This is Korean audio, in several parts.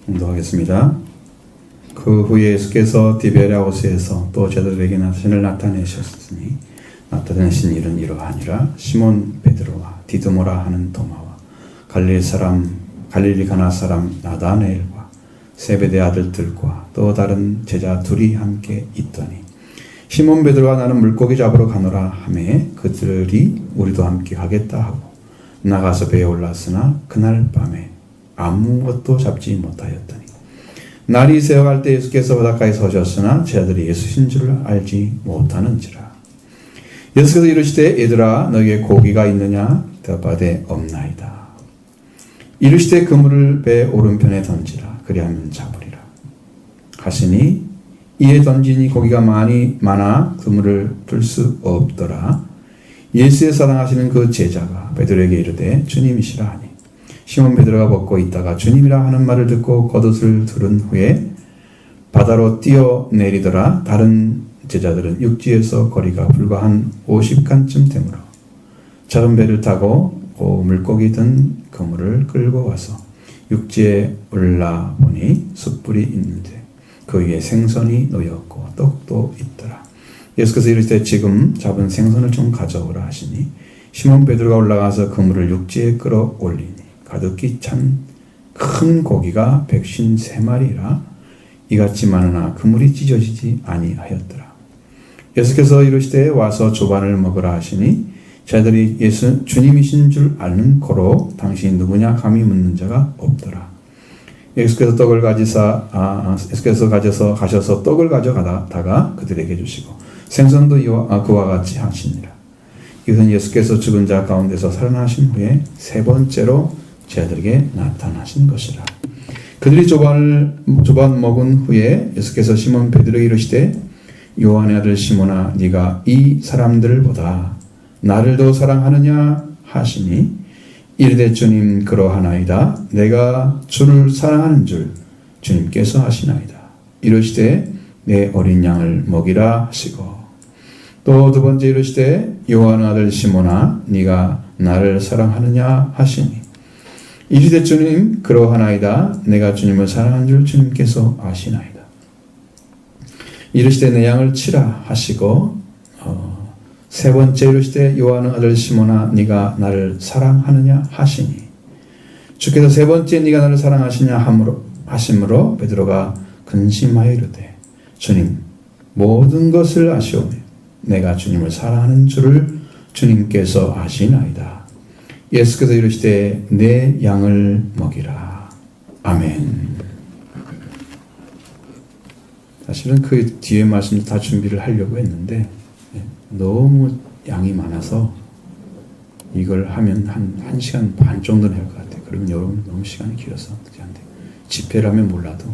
공도하겠습니다. 그 후에 예수께서 디베랴호스에서 또 제자들에게 자신을 나타내신 일은 이러하니라. 시몬 베드로와 디드모라 하는 도마와 갈릴리 가나 사람 나다나엘과 세베대 아들들과 또 다른 제자 둘이 함께 있더니 시몬 베드로가 나는 물고기 잡으러 가노라 하매 그들이 우리도 함께 가겠다 하고 나가서 배에 올랐으나 그날 밤에 아무것도 잡지 못하였더니 날이 새어갈 때 예수께서 바닷가에 서셨으나 제자들이 예수신 줄 알지 못하는지라. 예수께서 이르시되 얘들아 너희에게 고기가 있느냐 대답하되 없나이다. 이르시되 그물을 배 오른편에 던지라 그리하면 잡으리라 하시니 이에 던지니 고기가 많아 그물을 풀 수 없더라. 예수의 사랑하시는 그 제자가 베드로에게 이르되 주님이시라 하니 시몬 베드로가 벗고 있다가 주님이라 하는 말을 듣고 겉옷을 두른 후에 바다로 뛰어내리더라. 다른 제자들은 육지에서 거리가 불과 한 50칸쯤 되므로 작은 배를 타고 물고기 든 그물을 끌고 와서 육지에 올라보니 숯불이 있는데 그 위에 생선이 놓였고 떡도 있더라. 예수께서 이르시되 지금 잡은 생선을 좀 가져오라 하시니 시몬 베드로가 올라가서 그물을 육지에 끌어올리니 가득히 찬 큰 고기가 153마리라 이같이 많으나 그물이 찢어지지 아니하였더라. 예수께서 이르시되 와서 조반을 먹으라 하시니 자들이 예수 주님이신 줄 아는 고로 당신이 누구냐 감히 묻는 자가 없더라. 예수께서 가셔서 떡을 가져가다가 그들에게 주시고 생선도 그와 같이 하시니라. 이것은 예수께서 죽은 자 가운데서 살아나신 후에 세 번째로 제자들에게 나타나신 것이라. 그들이 조반 먹은 후에 예수께서 시몬 베드로에게 이르시되 요한의 아들 시몬아 네가 이 사람들보다 나를 더 사랑하느냐 하시니 이르되 주님 그러하나이다. 내가 주를 사랑하는 줄 주님께서 하시나이다. 이르시되 내 어린 양을 먹이라 하시고 또 두 번째 이르시되 요한의 아들 시몬아 네가 나를 사랑하느냐 하시니 이르시되 주님 그러하나이다. 내가 주님을 사랑하는 줄 주님께서 아시나이다. 이르시되 내 양을 치라 하시고 세 번째 이르시되 요한의 아들 시몬아 네가 나를 사랑하느냐 하시니 주께서 세 번째 네가 나를 사랑하시냐 하심으로 베드로가 근심하여 이르되 주님 모든 것을 아시오며 내가 주님을 사랑하는 줄을 주님께서 아시나이다. 예수께서 이르시되 내 양을 먹이라. 아멘. 사실은 그 뒤에 말씀도 다 준비를 하려고 했는데 너무 양이 많아서 이걸 하면 한 1시간 반 정도는 할 것 같아요. 그러면 여러분 너무 시간이 길어서 어떻게 안 돼. 집회를 하면 몰라도.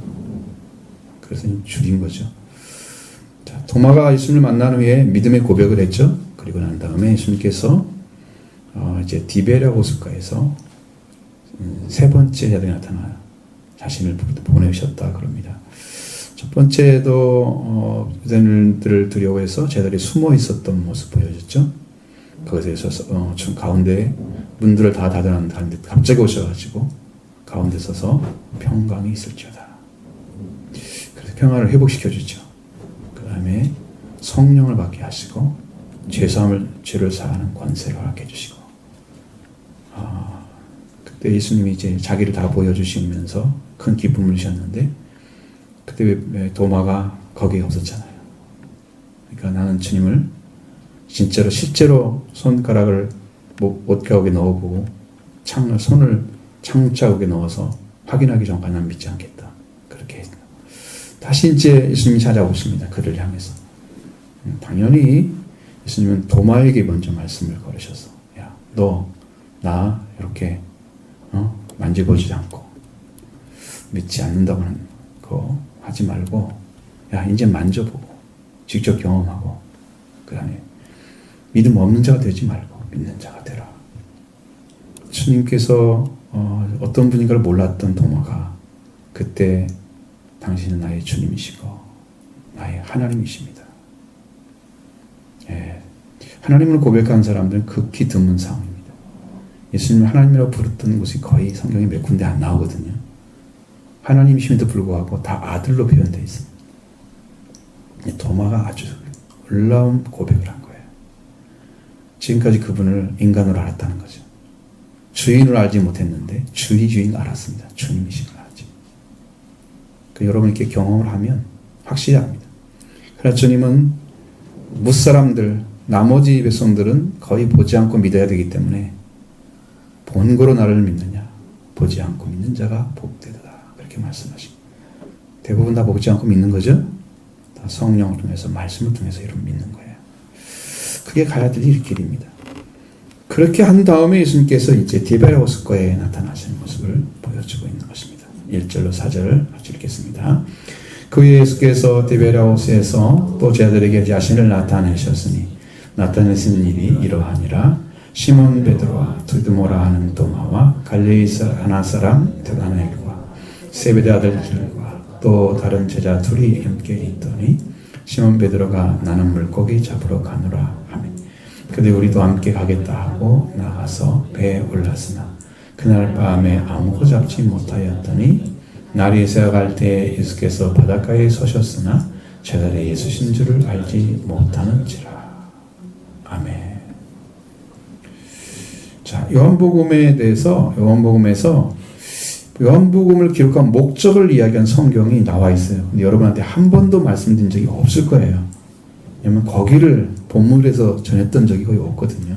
그래서 줄인 거죠. 자, 도마가 예수님을 만난 후에 믿음의 고백을 했죠. 그리고 난 다음에 예수님께서 이제 디베랴 호숫가에서 세 번째 제자들이 나타나 자신을 보내셨다 그럽니다. 첫 번째도 유대인들을 두려워해서 제자들이 숨어 있었던 모습 보여줬죠. 그것에서 가운데 문들을 다 닫아놨는데 갑자기 오셔가지고 가운데 서서 평강이 있을지어다. 그래서 평화를 회복시켜주죠. 그 다음에 성령을 받게 하시고 죄를 사하는 권세를 허락해 주시고 그때 예수님이 이제 자기를 다 보여주시면서 큰 기쁨을 주셨는데 그때 왜 도마가 거기에 없었잖아요. 그러니까 나는 주님을 실제로 손가락을 옷가옥에 넣어보고 손을 창자국에 넣어서 확인하기 전까지 난 믿지 않겠다. 그렇게 했다. 다시 이제 예수님이 찾아오십니다. 그를 향해서. 당연히 예수님은 도마에게 먼저 말씀을 걸으셔서 야, 너 나 이렇게 만져보지 않고 믿지 않는다고는 거 하지 말고 야 이제 만져보고 직접 경험하고 그 다음에 믿음 없는 자가 되지 말고 믿는 자가 되라. 주님께서 어떤 분인가를 몰랐던 도마가 그때 당신은 나의 주님이시고 나의 하나님이십니다. 예. 하나님을 고백한 사람들은 극히 드문 상황입니다. 예수님을 하나님이라고 부르던 곳이 거의 성경에 몇 군데 안 나오거든요. 하나님이심에도 불구하고 다 아들로 표현되어 있습니다. 도마가 아주 놀라운 고백을 한 거예요. 지금까지 그분을 인간으로 알았다는 거죠. 주인을 알지 못했는데 주인 알았습니다. 주님이신 걸 알지. 여러분 이렇게 경험을 하면 확실히 압니다. 그러나 주님은 무사람들, 나머지 백성들은 거의 보지 않고 믿어야 되기 때문에 본고로 나를 믿느냐, 보지 않고 믿는 자가 복되도다. 그렇게 말씀하십니다. 대부분 다 보지 않고 믿는 거죠? 다 성령을 통해서, 말씀을 통해서 이런 믿는 거예요. 그게 가야 될 길입니다. 그렇게 한 다음에 예수님께서 이제 디베라오스거에 나타나시는 모습을 보여주고 있는 것입니다. 1절로 4절 같이 읽겠습니다. 그 후에 예수께서 디베라오스에서 또 제자들에게 자신을 나타내셨으니 나타내시는 일이 이러하니라. 시몬 베드로와 디두모라 하는 도마와 갈릴리 가나 사람 나다나엘과 세베대 아들들과 또 다른 제자 둘이 함께 있더니 시몬 베드로가 나는 물고기 잡으러 가노라 하며 그들 우리도 함께 가겠다 하고 나가서 배에 올랐으나 그날 밤에 아무것도 잡지 못하였더니 날이 새어갈 때 예수께서 바닷가에 서셨으나 제자들이 예수신 줄을 알지 못하는지라. 아멘. 자, 요한복음에 대해서 요한복음을 기록한 목적을 이야기한 성경이 나와 있어요. 근데 여러분한테 한 번도 말씀드린 적이 없을 거예요. 왜냐면 거기를 본문에서 전했던 적이 거의 없거든요.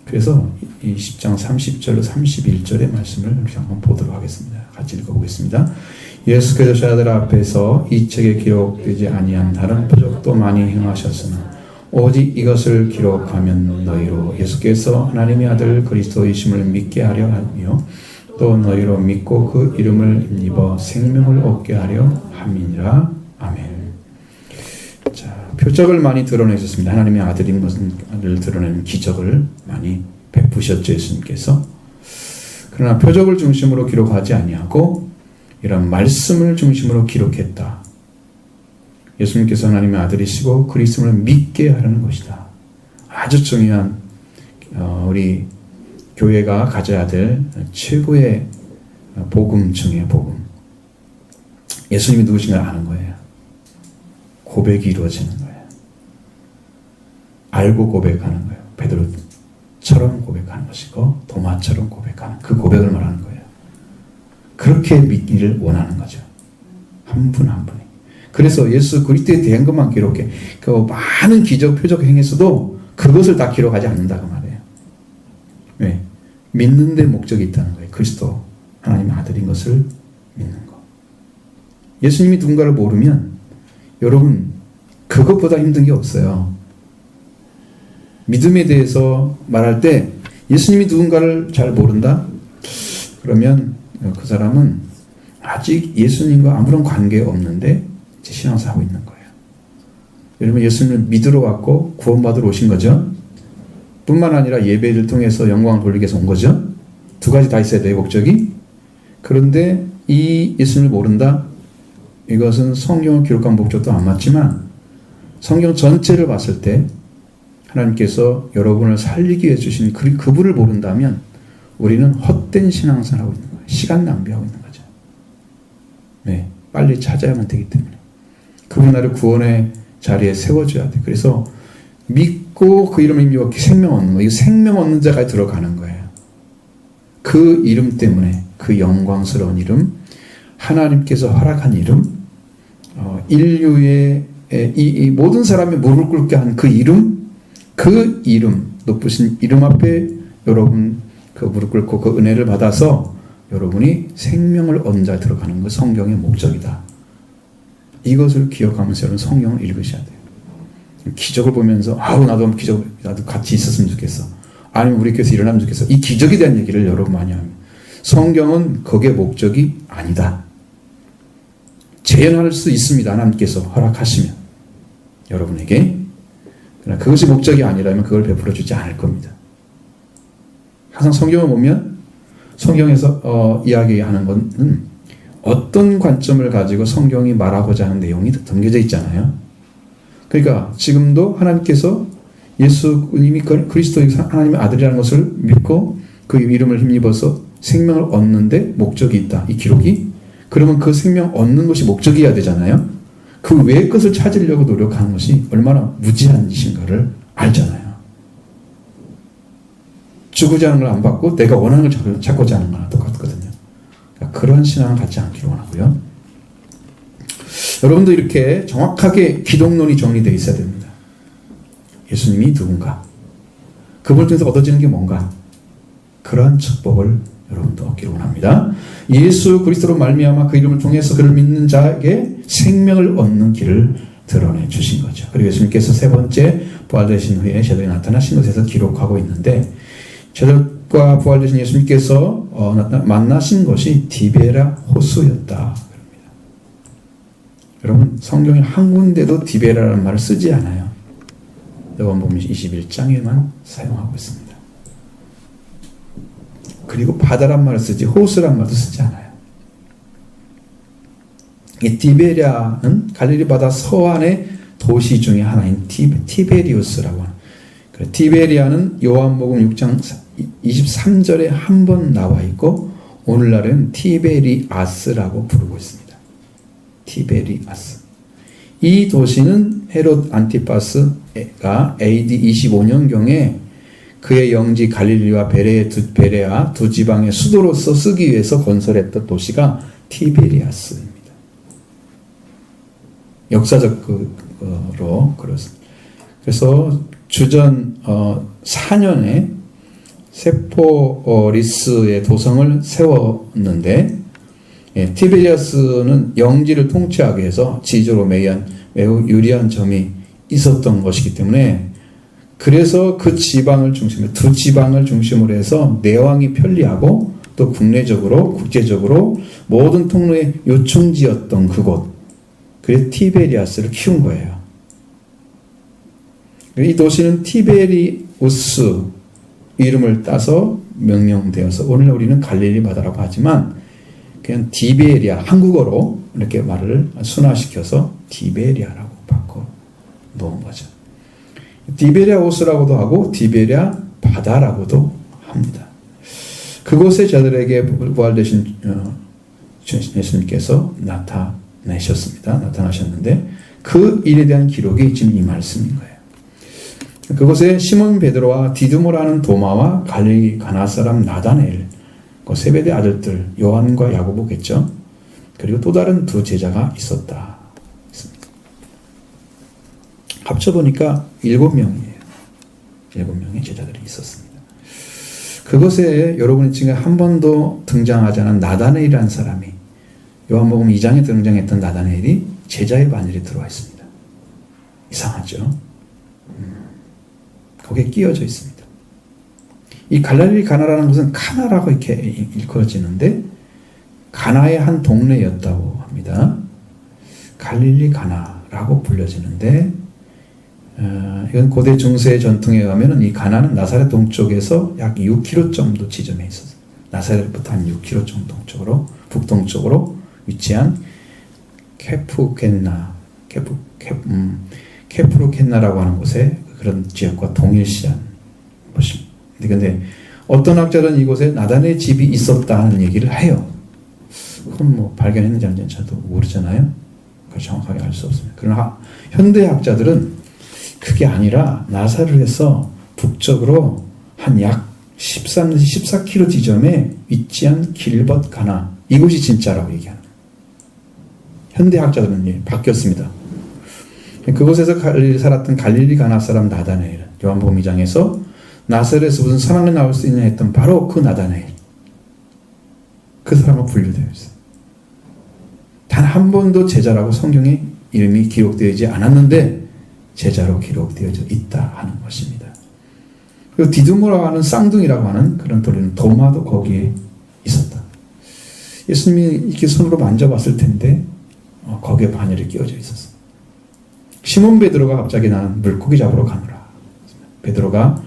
그래서 이 10장 30절로 31절의 말씀을 우리 한번 보도록 하겠습니다. 같이 읽어보겠습니다. 예수께서 제자들 앞에서 이 책에 기록되지 아니한 다른 표적도 많이 행하셨으나 오직 이것을 기록하면 너희로 예수께서 하나님의 아들 그리스도이심을 믿게 하려 하며 또 너희로 믿고 그 이름을 입어 생명을 얻게 하려 함이니라. 아멘. 자, 표적을 많이 드러내셨습니다. 하나님의 아들인 것을 드러내는 기적을 많이 베푸셨죠, 예수님께서. 그러나 표적을 중심으로 기록하지 아니하고 이런 말씀을 중심으로 기록했다. 예수님께서 하나님의 아들이시고 그리스도를 믿게 하려는 것이다. 아주 중요한 우리 교회가 가져야 될 최고의 복음 중에 복음. 예수님이 누구신가 아는 거예요. 고백이 이루어지는 거예요. 알고 고백하는 거예요. 베드로처럼 고백하는 것이고 도마처럼 고백하는 그 고백을 말하는 거예요. 그렇게 믿기를 원하는 거죠. 한 분 한 분이. 그래서 예수 그리스도에 대한 것만 기록해. 그 많은 기적, 표적 행했어도 그것을 다 기록하지 않는다고 말해요. 왜? 믿는 데 목적이 있다는 거예요. 그리스도 하나님의 아들인 것을 믿는 거. 예수님이 누군가를 모르면 여러분 그것보다 힘든 게 없어요. 믿음에 대해서 말할 때 예수님이 누군가를 잘 모른다? 그러면 그 사람은 아직 예수님과 아무런 관계 없는데 신앙생활 하고 있는 거예요. 여러분 예수님을 믿으러 왔고 구원받으러 오신 거죠. 뿐만 아니라 예배를 통해서 영광을 돌리기 위해서 온 거죠. 두 가지 다 있어야 돼요, 목적이. 그런데 이 예수님을 모른다? 이것은 성경을 기록한 목적도 안 맞지만 성경 전체를 봤을 때 하나님께서 여러분을 살리기 위해 주신 그분을 모른다면 우리는 헛된 신앙생활을 하고 있는 거예요. 시간 낭비하고 있는 거죠. 네, 빨리 찾아야만 되기 때문에. 그분 나를 구원의 자리에 세워줘야 돼. 그래서 믿고 그 이름을 입고 생명 얻는 거. 이 생명 얻는 자까지 들어가는 거예요. 그 이름 때문에 그 영광스러운 이름, 하나님께서 허락한 이름, 인류의 이 모든 사람이 무릎 꿇게 한 그 이름, 높으신 이름 앞에 여러분 그 무릎 꿇고 그 은혜를 받아서 여러분이 생명을 얻는 자에 들어가는 것 성경의 목적이다. 이것을 기억하면서 여러분 성경을 읽으셔야 돼요. 기적을 보면서 나도 같이 있었으면 좋겠어. 아니면 우리 교회에서 일어나면 좋겠어. 이 기적에 대한 얘기를 여러분 많이 합니다. 성경은 거기에 목적이 아니다. 재현할 수 있습니다. 하나님께서 허락하시면 여러분에게. 그러나 그것이 목적이 아니라면 그걸 베풀어 주지 않을 겁니다. 항상 성경을 보면 성경에서 이야기하는 것은 어떤 관점을 가지고 성경이 말하고자 하는 내용이 담겨져 있잖아요. 그러니까 지금도 하나님께서 예수님이 그리스도의 하나님의 아들이라는 것을 믿고 그 이름을 힘입어서 생명을 얻는데 목적이 있다. 이 기록이 그러면 그 생명 얻는 것이 목적이어야 되잖아요. 그 외의 것을 찾으려고 노력하는 것이 얼마나 무지한 짓인가를 알잖아요. 주고자 하는 걸 안 받고 내가 원하는 걸 찾고자 하는 거나 똑같거든요. 그러니까 그런 신앙을 갖지 않기를 원하고요. 여러분도 이렇게 정확하게 기독론이 정리되어 있어야 됩니다. 예수님이 누군가, 그분을 통해서 얻어지는 게 뭔가, 그러한 축복을 여러분도 얻기를 원합니다. 예수 그리스도로 말미암아 그 이름을 통해서 그를 믿는 자에게 생명을 얻는 길을 드러내 주신 거죠. 그리고 예수님께서 세 번째 부활되신 후에 제자들이 나타나신 것에서 기록하고 있는데, 제자들과 부활되신 예수님께서 만나신 것이 디베라 호수였다. 여러분, 성경에 한 군데도 디베라라는 말을 쓰지 않아요. 요한복음 21장에만 사용하고 있습니다. 그리고 바다란 말을 쓰지 호수란 말도 쓰지 않아요. 이 디베랴는 갈릴리 바다 서안의 도시 중에 하나인 티베리우스라고 하는. 티베리아는 요한복음 6장 23절에 한 번 나와 있고 오늘날은 티베리아스라고 부르고 있습니다. 티베리아스. 이 도시는 헤롯 안티파스가 AD 25년경에 그의 영지 갈릴리와 베레아 두 지방의 수도로서 쓰기 위해서 건설했던 도시가 티베리아스입니다. 역사적으로 그렇습니다. 그래서 주전 4년에 세포리스의 도성을 세웠는데, 티베리아스는 영지를 통치하기 위해서 지리적으로 매우 유리한 점이 있었던 것이기 때문에, 그래서 그 지방을 중심으로, 두 지방을 중심으로 해서 내왕이 편리하고 또 국내적으로 국제적으로 모든 통로의 요충지였던 그곳, 그래서 티베리아스를 키운 거예요. 이 도시는 티베리우스 이름을 따서 명명되어서 오늘 우리는 갈릴리 바다라고 하지만 그냥 디베리아, 한국어로 이렇게 말을 순화시켜서 디베리아라고 바꿔 놓은 거죠. 디베리아 호수라고도 하고 디베리아 바다라고도 합니다. 그곳에 저들에게 부활되신 예수님께서 나타나셨는데 그 일에 대한 기록이 지금 이 말씀인 거예요. 그곳에 시몬 베드로와 디두모라는 도마와 갈릴리 가나 사람 나다나엘, 그 세베대 아들들 요한과 야고보겠죠. 그리고 또 다른 두 제자가 있었다. 합쳐보니까 7명이에요. 7명의 제자들이 있었습니다. 그곳에 여러분이 지금 한 번도 등장하지 않은 나다나엘이라는 사람이, 요한복음 2장에 등장했던 나다나엘이 제자의 반열에 들어와 있습니다. 이상하죠? 거기에 끼어져 있습니다. 이 갈릴리 가나라는 것은 카나라고 이렇게 일컬어지는데 가나의 한 동네였다고 합니다. 갈릴리 가나라고 불려지는데 이건 고대 중세의 전통에 의하면 이 가나는 나사렛 동쪽에서 약 6km 정도 지점에 있었어요. 나사렛부터 한 6km 정도 동쪽으로 북동쪽으로 위치한 케프루켄나라고 하는 곳에 그런 지역과 동일시한 것입니다. 그런데 어떤 학자는 이곳에 나단의 집이 있었다는 얘기를 해요. 그건 뭐 발견했는지 안 했는지 저도 모르잖아요. 정확하게 알 수 없습니다. 그러나 현대 학자들은 그게 아니라 나사렛에서 북쪽으로 한 약 14km 지점에 위치한 길벗 가나, 이곳이 진짜라고 얘기하는 거예요. 현대 학자들은 바뀌었습니다. 그곳에서 살았던 갈릴리 가나 사람 나다나엘, 요한복음 2장에서 나사렛에서 무슨 선악이 나올 수 있냐 했던 바로 그 나다나엘, 그 사람은 분류되어 있어요. 단 한 번도 제자라고 성경에 이름이 기록되지 않았는데 제자로 기록되어져 있다 하는 것입니다. 그리고 디두모라고 하는 쌍둥이라고 하는 그런 돌리는 도마도 거기에 있었다. 예수님이 이렇게 손으로 만져봤을 텐데 거기에 반열이 끼워져 있었어. 시몬 베드로가 갑자기 나는 물고기 잡으러 가노라. 베드로가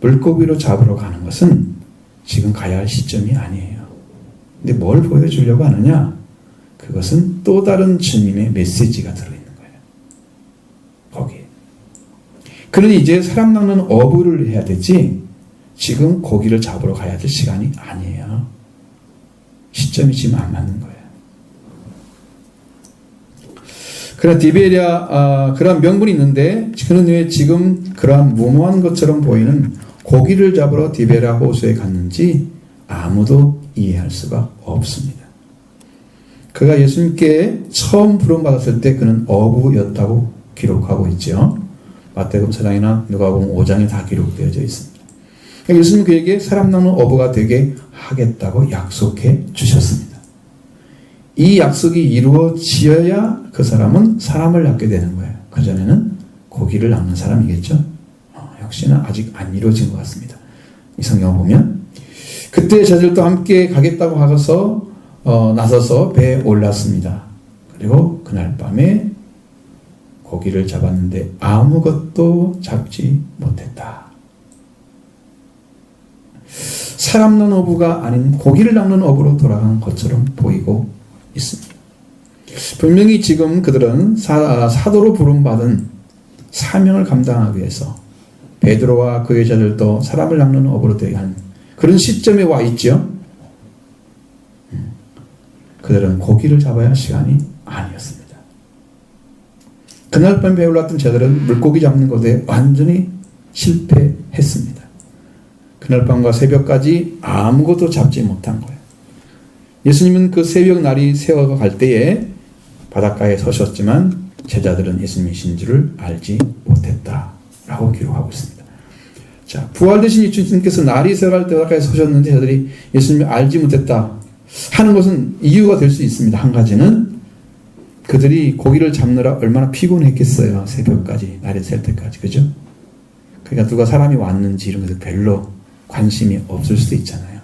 물고기로 잡으러 가는 것은 지금 가야 할 시점이 아니에요. 근데 뭘 보여주려고 하느냐? 그것은 또 다른 주님의 메시지가 들어있는 거예요. 거기에. 그러니 이제 사람 낚는 어부를 해야 되지 지금 고기를 잡으러 가야 될 시간이 아니에요. 시점이 지금 안 맞는 거예요. 그런 디베랴 그런 명분이 있는데 그는 왜 지금 그러한 무모한 것처럼 보이는 고기를 잡으러 디베랴 호수에 갔는지 아무도 이해할 수가 없습니다. 그가 예수님께 처음 부름받았을 때 그는 어부였다고 기록하고 있죠. 마태복음 4장이나 누가복음 5장에 다 기록되어져 있습니다. 예수님 그에게 사람 낚는 어부가 되게 하겠다고 약속해 주셨습니다. 이 약속이 이루어지어야 그 사람은 사람을 낚게 되는 거예요. 그전에는 고기를 낚는 사람이겠죠. 역시나 아직 안 이루어진 것 같습니다. 이 성경을 보면 그때 저들도 함께 가겠다고 하고서 나서서 배에 올랐습니다. 그리고 그날 밤에 고기를 잡았는데 아무것도 잡지 못했다. 사람 낚는 어부가 아닌 고기를 낚는 어부로 돌아간 것처럼 보이고 있습니다. 분명히 지금 그들은 사도로 부름받은 사명을 감당하기 위해서 베드로와 그의 제자들도 사람을 낚는 어부로 되게 하는 그런 시점에 와 있죠. 그들은 고기를 잡아야 할 시간이 아니었습니다. 그날 밤 배에 올랐던 제자들은 물고기 잡는 것에 완전히 실패했습니다. 그날 밤과 새벽까지 아무것도 잡지 못한 거예요. 예수님은 그 새벽 날이 새어갈 때에 바닷가에 서셨지만 제자들은 예수님이신 줄을 알지 못했다라고 기록하고 있습니다. 자, 부활되신 예수님께서 날이 새어갈 때 바닷가에 서셨는데 제자들이 예수님을 알지 못했다 하는 것은 이유가 될 수 있습니다. 한 가지는 그들이 고기를 잡느라 얼마나 피곤했겠어요. 새벽까지, 날이 셀 때까지. 그죠? 그러니까 누가 사람이 왔는지 이런 것들 별로 관심이 없을 수도 있잖아요.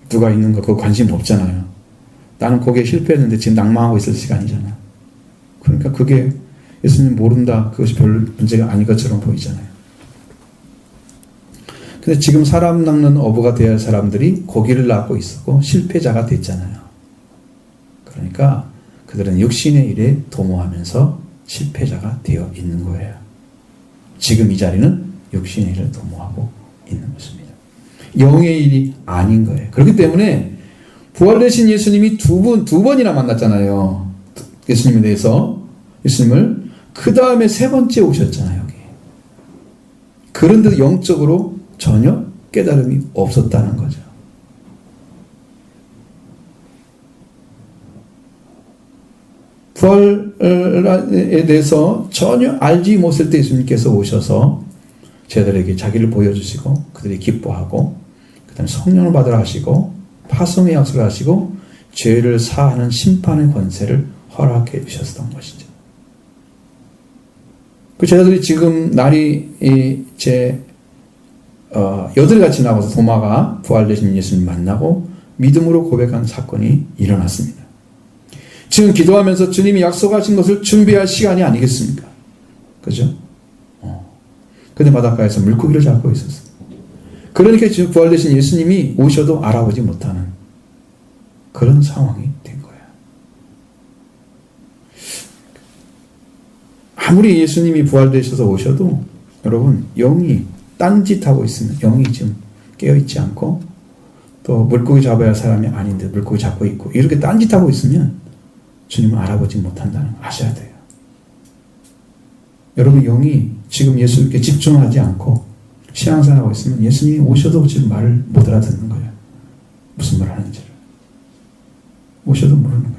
누가 있는 거 그거 관심 없잖아요. 나는 거기에 실패했는데 지금 낭망하고 있을 시간이잖아. 그러니까 그게 예수님 모른다. 그것이 별 문제가 아닌 것처럼 보이잖아요. 근데 지금 사람 낚는 어부가 되어야 할 사람들이 고기를 낚고 있었고 실패자가 됐잖아요. 그러니까 그들은 육신의 일에 도모하면서 실패자가 되어 있는 거예요. 지금 이 자리는 육신의 일을 도모하고 있는 것입니다. 영의 일이 아닌 거예요. 그렇기 때문에 부활되신 예수님이 두 번이나 만났잖아요. 예수님에 대해서 예수님을 그 다음에 세 번째 오셨잖아요. 여기. 그런데도 영적으로 전혀 깨달음이 없었다는 거죠. 부활에 대해서 전혀 알지 못할 때 예수님께서 오셔서 제자들에게 자기를 보여주시고 그들이 기뻐하고 그 다음에 성령을 받으라 하시고 파송의 약속을 하시고 죄를 사하는 심판의 권세를 허락해 주셨던 것이죠. 그 제자들이 지금 날이 이제 여덟같이 지나고서 도마가 부활되신 예수님 만나고 믿음으로 고백한 사건이 일어났습니다. 지금 기도하면서 주님이 약속하신 것을 준비할 시간이 아니겠습니까? 그죠? 근데 바닷가에서 물고기를 잡고 있었어요. 그러니까 지금 부활되신 예수님이 오셔도 알아보지 못하는 그런 상황이 된 거예요. 아무리 예수님이 부활되셔서 오셔도 여러분 영이 딴짓하고 있으면 영이 지금 깨어있지 않고 또 물고기 잡아야 할 사람이 아닌데 물고기 잡고 있고 이렇게 딴짓하고 있으면 주님을 알아보지 못한다는 걸 아셔야 돼요. 여러분 영이 지금 예수님께 집중하지 않고 신앙생활하고 있으면 예수님이 오셔도 지금 말을 못 알아듣는 거예요. 무슨 말 하는지를. 오셔도 모르는 거예요.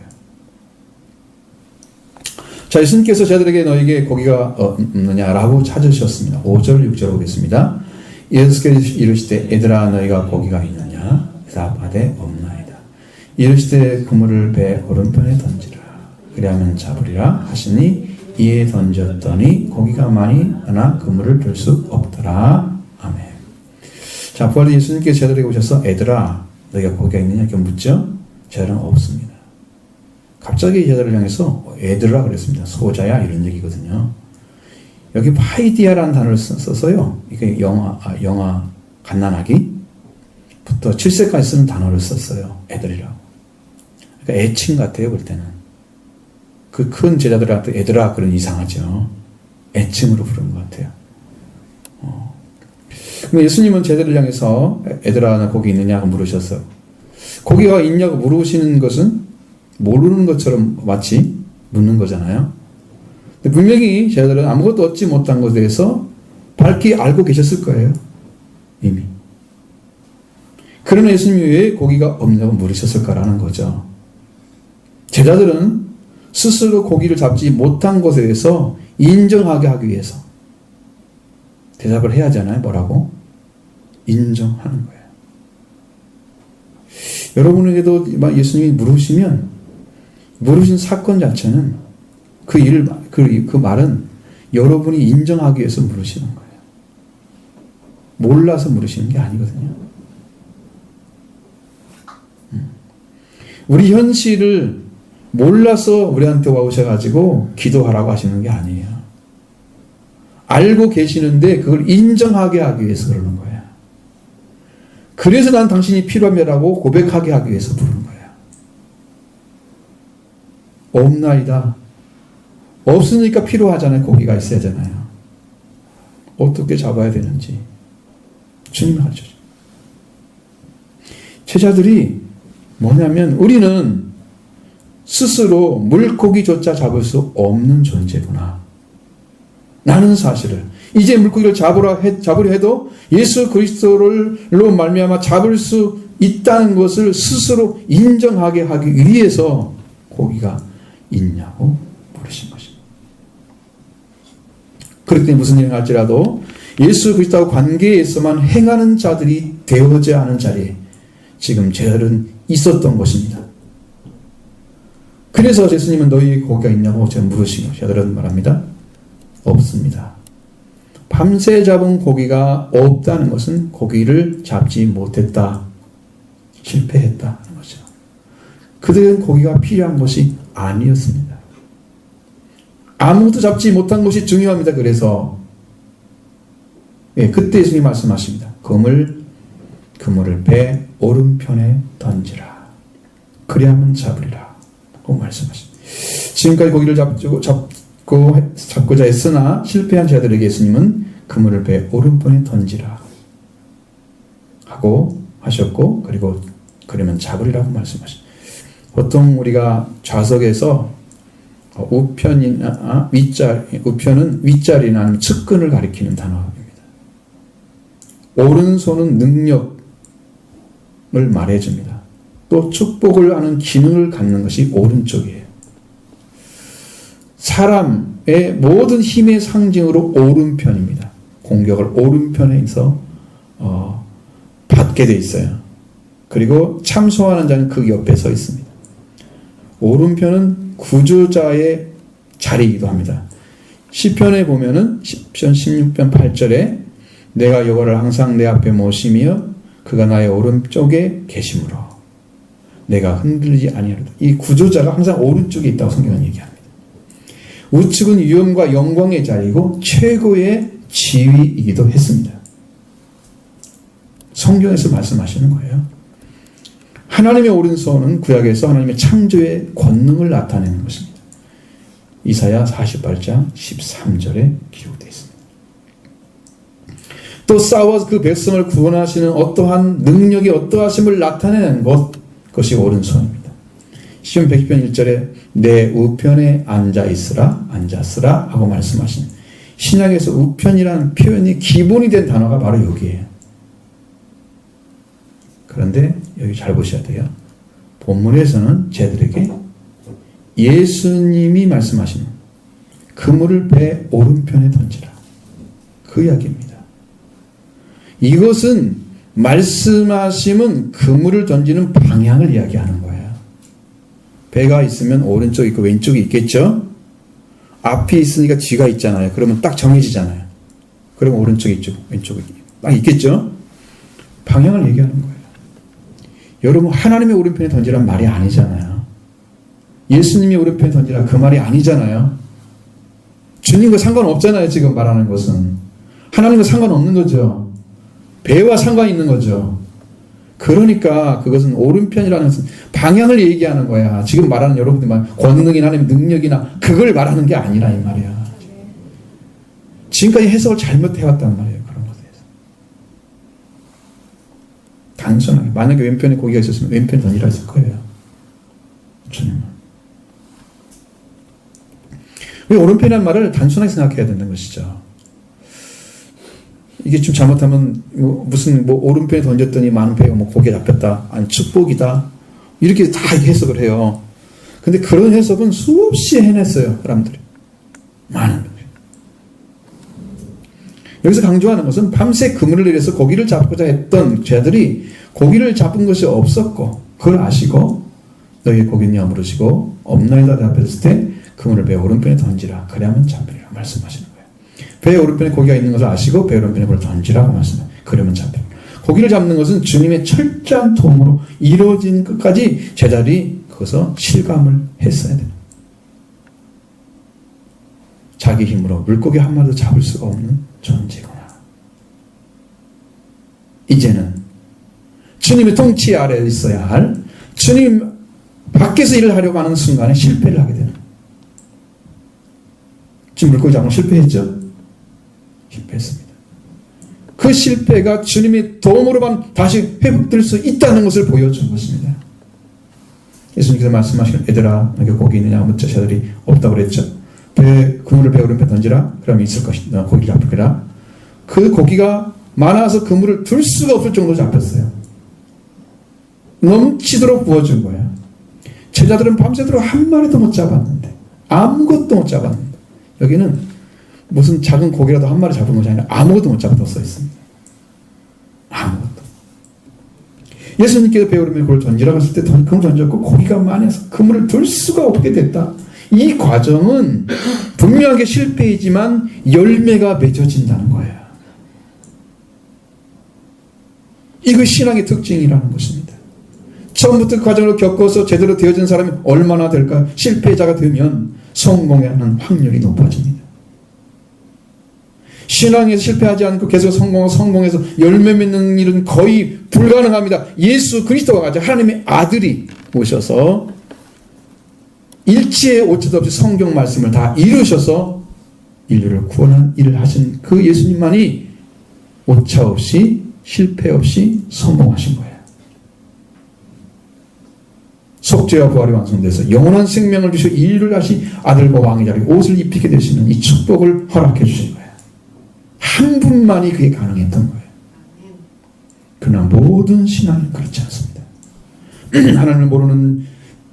자, 예수님께서 저들에게 너에게 고기가 없느냐라고 찾으셨습니다. 5절 6절 보겠습니다. 예수께서 이르시되 얘들아 너희가 고기가 있느냐 대답하되 없나이다. 이르시되 그물을 배 오른편에 던지라 그리하면 잡으리라 하시니 이에 던졌더니 고기가 많이 하나 그물을 들 수 없더라. 아멘. 자, 부활의 예수님께서 제자들에게 오셔서 애들아 너희가 고기가 있느냐 이렇게 묻죠. 제자들은 없습니다. 갑자기 제자들을 향해서 애들아 그랬습니다. 소자야 이런 얘기거든요. 여기 파이디아라는 단어를 써서요. 이게 영아 갓난아기부터 7세까지 쓰는 단어를 썼어요. 애들이라고. 그러니까 애칭 같아요. 볼 때는. 그 큰 제자들한테 애들아 그런 이상하죠. 애칭으로 부르는 것 같아요. 그럼 예수님은 제자들을 향해서 애들아 나 고기 있느냐고 물으셨어요. 고기가 있냐고 물으시는 것은 모르는 것처럼 마치 묻는 거잖아요. 근데 분명히 제자들은 아무것도 얻지 못한 것에 대해서 밝히 알고 계셨을 거예요. 이미. 그러나 예수님이 왜 고기가 없냐고 물으셨을까라는 거죠. 제자들은 스스로 고기를 잡지 못한 것에 대해서 인정하게 하기 위해서 대답을 해야 하잖아요. 뭐라고? 인정하는 거예요. 여러분에게도 예수님이 물으신 사건 자체는 그 말은 여러분이 인정하기 위해서 물으시는 거예요. 몰라서 물으시는 게 아니거든요. 우리 현실을 몰라서 우리한테 와오셔가지고 기도하라고 하시는 게 아니에요. 알고 계시는데 그걸 인정하게 하기 위해서 그러는 거예요. 그래서 난 당신이 필요하다고 고백하게 하기 위해서 부르는 거예요. 없나이다. 없으니까 필요하잖아요. 고기가 있어야 하잖아요. 어떻게 잡아야 되는지 주님이 가르쳐줘요. 제자들이 뭐냐면 우리는 스스로 물고기조차 잡을 수 없는 존재구나. 라는 사실을 이제 물고기를 잡으려 해도 예수 그리스도로 말미암아 잡을 수 있다는 것을 스스로 인정하게 하기 위해서 고기가 있냐고 물으신 것입니다. 그렇기 때문에 무슨 일을 할지라도 예수 그리스도와 관계에서만 행하는 자들이 되어져야 하는 자리에 지금 제자들은 있었던 것입니다. 그래서 예수님은 너희 고기가 있냐고 제가 물으신 것이요. 제자들은 말합니다. 없습니다. 밤새 잡은 고기가 없다는 것은 고기를 잡지 못했다. 실패했다는 거죠. 그들은 고기가 필요한 것이 아니었습니다. 아무것도 잡지 못한 것이 중요합니다. 그래서 그때 예수님이 말씀하십니다. 그물을 배 오른편에 던지라. 그리하면 잡으리라. 라고 말씀하십니다. 지금까지 고기를 잡고자 했으나 실패한 자들에게 예수님은 그물을 배 오른편에 던지라 하고 하셨고, 그리고 그러면 잡으리라고 말씀하십니다. 보통 우리가 좌석에서 우편은 윗자리나 아니면 측근을 가리키는 단어입니다. 오른손은 능력을 말해줍니다. 또 축복을 하는 기능을 갖는 것이 오른쪽이에요. 사람의 모든 힘의 상징으로 오른편입니다. 공격을 오른편에서 받게 돼 있어요. 그리고 참소하는 자는 그 옆에 서 있습니다. 오른편은 구조자의 자리이기도 합니다. 시편에 보면은 시편 16편 8절에 내가 여호와를 항상 내 앞에 모시며 그가 나의 오른쪽에 계심으로 내가 흔들리지 아니하리라. 이 구조자가 항상 오른쪽에 있다고 성경은 얘기합니다. 우측은 위엄과 영광의 자리이고 최고의 지위이기도 했습니다. 성경에서 말씀하시는 거예요. 하나님의 오른손은 구약에서 하나님의 창조의 권능을 나타내는 것입니다. 이사야 48장 13절에 기록되어 있습니다. 또 싸워 그 백성을 구원하시는 어떠한 능력이 어떠하심을 나타내는 것이 오른손입니다. 시편 110편 1절에 내 우편에 앉았으라 하고 말씀하신 신약에서 우편이라는 표현이 기본이 된 단어가 바로 여기에요. 그런데 여기 잘 보셔야 돼요. 본문에서는 쟤들에게 예수님이 말씀하시는 그물을 배 오른편에 던지라. 그 이야기입니다. 이것은 말씀하심은 그물을 던지는 방향을 이야기하는 거예요. 배가 있으면 오른쪽 있고 왼쪽이 있겠죠? 앞이 있으니까 뒤가 있잖아요. 그러면 딱 정해지잖아요. 그러면 오른쪽이 있죠. 왼쪽이 딱 있겠죠? 방향을 얘기하는 거예요. 여러분, 하나님의 오른편에 던지란 말이 아니잖아요. 예수님이 오른편에 던지라 그 말이 아니잖아요. 주님과 상관없잖아요. 지금 말하는 것은 하나님과 상관없는 거죠. 배와 상관이 있는 거죠. 그러니까 그것은 오른편이라는 것은 방향을 얘기하는 거야. 지금 말하는 여러분들 말 권능이나 하나님의 능력이나 그걸 말하는 게 아니라 이 말이야. 지금까지 해석을 잘못해왔단 말이에요. 그런 것에 대해서. 단순하게 만약에 왼편에 고기가 있었으면 왼편 던지라 했을 거예요. 주님은. 이 오른편이라는 말을 단순하게 생각해야 된다는 것이죠. 이게 좀 잘못하면 무슨 오른편에 던졌더니 많은 배가 고기에 잡혔다, 아니 축복이다, 이렇게 다 해석을 해요. 근데 그런 해석은 수없이 해냈어요, 사람들이. 많은 분들이. 여기서 강조하는 것은 밤새 그물을 내려서 고기를 잡고자 했던 자들이 고기를 잡은 것이 없었고, 그걸 아시고 너희의 고기는 여물으시고 없나이다 대답했을 때 그물을 배 오른편에 던지라, 그래야만 잡히리라 말씀하시는 거예요. 배 오른편에 고기가 있는 것을 아시고 배 오른편에 그걸 던지라고 말씀해요. 그러면 잡히리라. 고기를 잡는 것은 주님의 철저한 도움으로 이루어진 것까지 제자들이 거기서 실감을 했어야 돼요. 자기 힘으로 물고기 한 마리도 잡을 수가 없는 존재구나. 이제는 주님의 통치 아래에 있어야 할, 주님 밖에서 일을 하려고 하는 순간에 실패를 하게 되는 거예요. 지금 물고기 잡으면 실패했죠? 실패했습니다. 그 실패가 주님의 도움으로만 다시 회복될 수 있다는 것을 보여준 것입니다. 예수님께서 말씀하시는, 얘들아 여기 고기 있느냐 묻자 저들이 없다고 그랬죠. 그물을 배 오른편에 던지라, 그러면 있을 것이다. 고기를 잡을 거라. 그 고기가 많아서 그물을 둘 수가 없을 정도로 잡혔어요. 넘치도록 부어준 거예요. 제자들은 밤새도록 한 마리도 못 잡았는데, 아무것도 못 잡았는데, 여기는 무슨 작은 고기라도 한 마리 잡은 것이 아니라 아무것도 못 잡았다고 써 있습니다. 아무것도. 예수님께서 배 오른편에 그걸 던지라고 했을 때 그물 던졌고 고기가 많아서 그물을 둘 수가 없게 됐다. 이 과정은 분명하게 실패이지만 열매가 맺어진다는 거예요. 이거 신앙의 특징이라는 것입니다. 처음부터 그 과정을 겪어서 제대로 되어진 사람이 얼마나 될까요? 실패자가 되면 성공하는 확률이 높아집니다. 신앙에서 실패하지 않고 계속 성공해서 열매 맺는 일은 거의 불가능합니다. 예수 그리스도가 가지고 하나님의 아들이 오셔서 일치에 오차도 없이 성경 말씀을 다 이루셔서 인류를 구원한 일을 하신 그 예수님만이 오차 없이 실패 없이 성공하신 거예요. 속죄와 부활이 완성돼서 영원한 생명을 주시고 인류를 다시 아들과 왕의 자리에 옷을 입히게 되시는 이 축복을 허락해 주신 거예요. 한 분만이 그게 가능했던 거예요. 그러나 모든 신앙은 그렇지 않습니다. 하나님을 모르는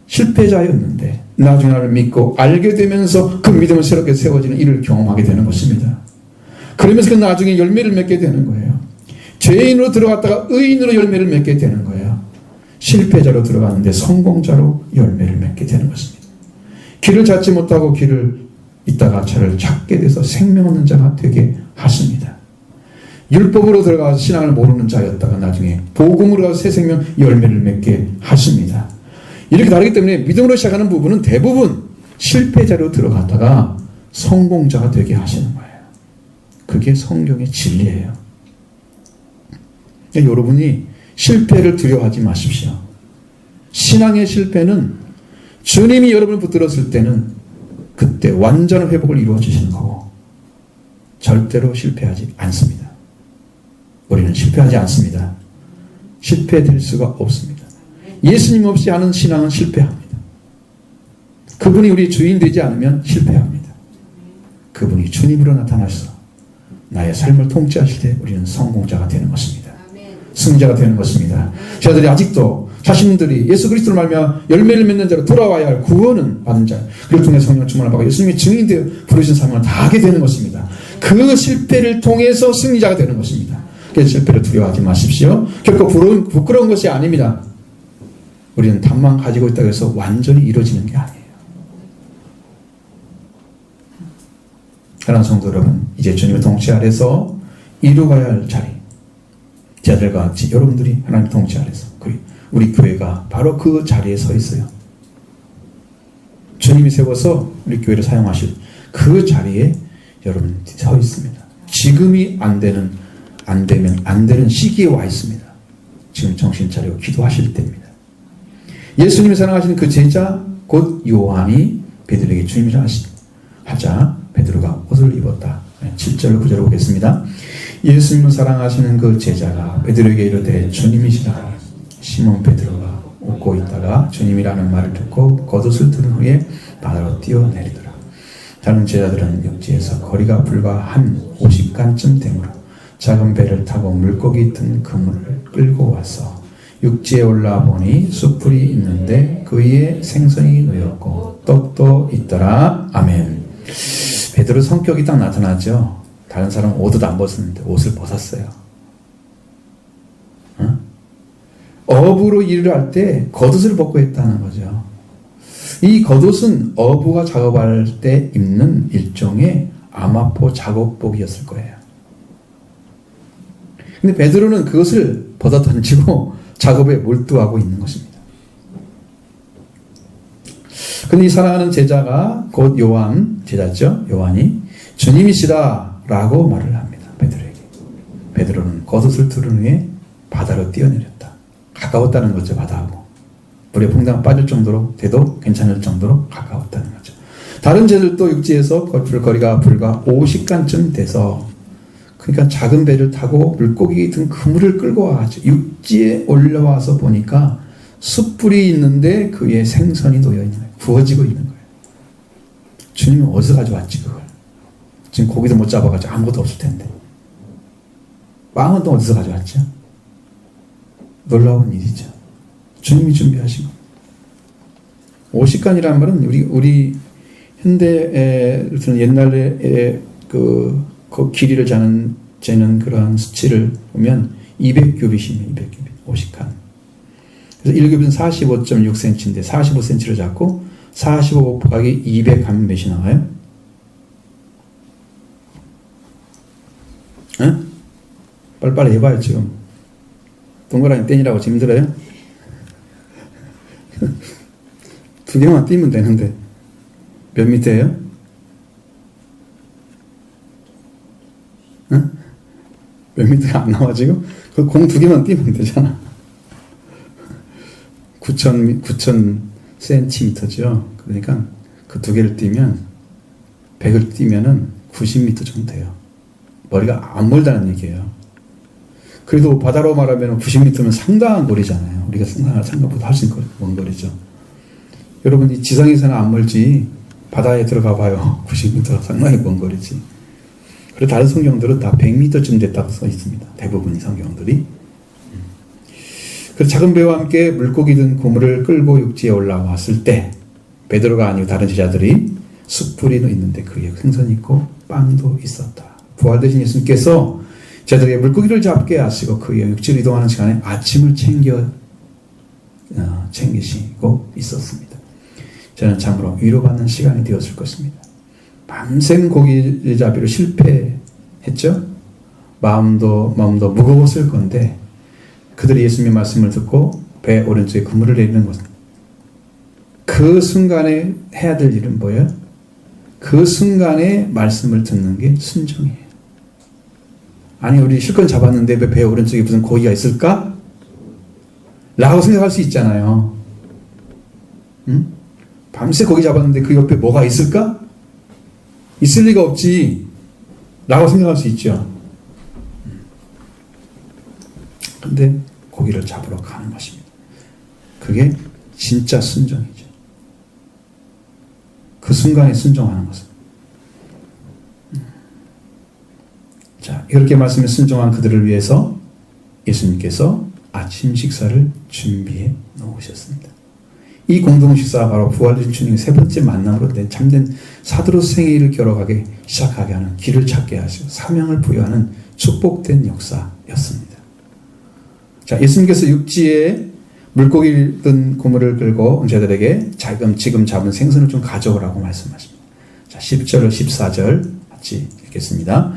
실패자였는데 나중에 하나님을 믿고 알게 되면서 그 믿음을 새롭게 세워지는 일을 경험하게 되는 것입니다. 그러면서 그 나중에 열매를 맺게 되는 거예요. 죄인으로 들어갔다가 의인으로 열매를 맺게 되는 거예요. 실패자로 들어갔는데 성공자로 열매를 맺게 되는 것입니다. 길을 찾지 못하고 길을 있다가 차를 찾게 돼서 생명 없는 자가 되게 하십니다. 율법으로 들어가서 신앙을 모르는 자였다가 나중에 복음으로 가서 새 생명 열매를 맺게 하십니다. 이렇게 다르기 때문에 믿음으로 시작하는 부분은 대부분 실패자로 들어갔다가 성공자가 되게 하시는 거예요. 그게 성경의 진리예요. 그러니까 여러분이 실패를 두려워하지 마십시오. 신앙의 실패는 주님이 여러분을 붙들었을 때는 그때 완전한 회복을 이루어 주시는 거고 절대로 실패하지 않습니다. 우리는 실패하지 않습니다. 실패될 수가 없습니다. 예수님 없이 하는 신앙은 실패합니다. 그분이 우리 주인 되지 않으면 실패합니다. 그분이 주님으로 나타나셔서 나의 삶을 통치하실 때 우리는 성공자가 되는 것입니다. 승자가 되는 것입니다. 저희들이 아직도 자신들이 예수 그리스도로 말미암아 열매를 맺는 자로 돌아와야 할 구원은 받은 자, 그를 통해 성령 충만을 받고 예수님이 증인 되어 부르신 사명을 다 하게 되는 것입니다. 그 실패를 통해서 승리자가 되는 것입니다. 그래서 실패를 두려워하지 마십시오. 결코 부끄러운 것이 아닙니다. 우리는 답만 가지고 있다고 해서 완전히 이루어지는 게 아니에요. 사랑하는 성도 여러분, 이제 주님의 통치 아래서 이루어가야 할 자리, 제자들과 같이 여러분들이 하나님의 통치 아래서 우리 교회가 바로 그 자리에 서 있어요. 주님이 세워서 우리 교회를 사용하실 그 자리에 여러분 서 있습니다. 지금이 안 되면 안 되는 시기에 와 있습니다. 지금 정신 차리고 기도하실 때입니다. 예수님이 사랑하시는 그 제자 곧 요한이 베드로에게 주님이라 하자 베드로가 옷을 입었다. 7절 9절을 보겠습니다. 예수님을 사랑하시는 그 제자가 베드로에게 이르되 주님이시라. 시몬 베드로가 웃고 있다가 주님이라는 말을 듣고 겉옷을 두른 후에 바다로 뛰어내리더라. 다른 제자들은 육지에서 거리가 불과 한 50간쯤 되므로 작은 배를 타고 물고기 든 그물을 끌고 와서 육지에 올라 보니 숯불이 있는데 그 위에 생선이 놓였고 떡도 있더라. 아멘. 베드로 성격이 딱 나타나죠. 다른 사람은 옷도 안 벗었는데 옷을 벗었어요. 어부로 일을 할 때 겉옷을 벗고 했다는 거죠. 이 겉옷은 어부가 작업할 때 입는 일종의 아마포 작업복이었을 거예요. 근데 베드로는 그것을 벗어 던지고 작업에 몰두하고 있는 것입니다. 근데 이 사랑하는 제자가 곧 요한 제자죠. 요한이 주님이시다 라고 말을 합니다. 베드로에게. 베드로는 겉옷을 두른 후에 바다로 뛰어내렸다. 가까웠다는 거죠. 바다하고. 물에 퐁당 빠질 정도로 돼도 괜찮을 정도로 가까웠다는 거죠. 다른 제자들도 육지에서 거리가 불과 50간쯤 돼서 그러니까 작은 배를 타고 물고기 든 그물을 끌고 와가지고 육지에 올라와서 보니까 숯불이 있는데 그 위에 생선이 놓여 있는 거예요. 구워지고 있는 거예요. 주님은 어디서 가져왔지 그걸? 지금 고기도 못 잡아가지고 아무것도 없을 텐데. 빵은 또 어디서 가져왔죠? 놀라운 일이죠. 주님이 준비하신 거. 50간이라는 말은 우리 현대에 옛날에 그 길이를 재는 그러한 수치를 보면 200규빗이면 200규빗, 50간. 그래서 1규빗은 45.6cm인데 45cm를 잡고 45 곱하기 200 하면 몇이 나와요? 응? 빨리빨리 해봐요 지금. 동그라미 땡이라고 지금 힘들어요? 두 개만 띄면 되는데 몇 미터예요? 응? 몇 미터가 안 나와 지금? 그 공 두 개만 띄면 되잖아. 9,000cm죠. 그러니까 그 두 개를 띄면 100을 띄면은 90m 정도 돼요. 머리가 안 멀다는 얘기예요. 그래도 바다로 말하면 90m면 상당한 거리잖아요. 우리가 생각보다 훨씬 먼 거리죠. 여러분 이 지상에서는 안 멀지 바다에 들어가 봐요. 90m 상당히 먼 거리지. 그리고 다른 성경들은 다 100m쯤 됐다고 써 있습니다. 대부분의 성경들이. 그래서 작은 배와 함께 물고기 든 고물을 끌고 육지에 올라왔을 때 베드로가 아니고 다른 제자들이 숯불이 있는데 그 위에 생선이 있고 빵도 있었다. 부활되신 예수님께서 제자들에게 물고기를 잡게 하시고 그 위에 육지로 이동하는 시간에 아침을 챙기시고 있었습니다. 저는 참으로 위로받는 시간이 되었을 것입니다. 밤샘 고기잡이로 실패했죠. 마음도 무거웠을 건데 그들이 예수님의 말씀을 듣고 배 오른쪽에 그물을 내리는 것은 그 순간에 해야 될 일은 뭐예요? 그 순간에 말씀을 듣는 게 순종이에요. 아니 우리 실컷 잡았는데 왜 배 오른쪽에 무슨 고기가 있을까? 라고 생각할 수 있잖아요. 응? 밤새 고기 잡았는데 그 옆에 뭐가 있을까? 있을 리가 없지 라고 생각할 수 있죠. 근데 고기를 잡으러 가는 것입니다. 그게 진짜 순종이죠. 그 순간에 순종하는 것은. 자, 이렇게 말씀에 순종한 그들을 위해서 예수님께서 아침 식사를 준비해 놓으셨습니다. 이 공동 식사가 바로 부활된 주님의 세 번째 만남으로 된 참된 사도로서 생애를 걸어가게 시작하게 하는 길을 찾게 하시고 사명을 부여하는 축복된 역사였습니다. 자, 예수님께서 육지에 물고기 든 고물을 끌고 제자들에게 지금 잡은 생선을 좀 가져오라고 말씀하십니다. 자, 10절, 14절 같이 읽겠습니다.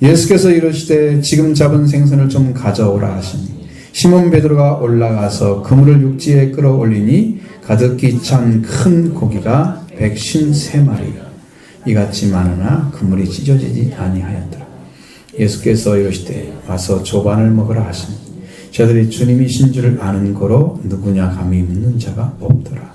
예수께서 이르시되 지금 잡은 생선을 좀 가져오라 하시니 시몬 베드로가 올라가서 그물을 육지에 끌어올리니 가득히 찬 큰 고기가 153마리 이같이 많으나 그물이 찢어지지 아니하였더라. 예수께서 이르시되 와서 조반을 먹으라 하시니 저들이 주님이신 줄 아는 거로 누구냐 감히 묻는 자가 없더라.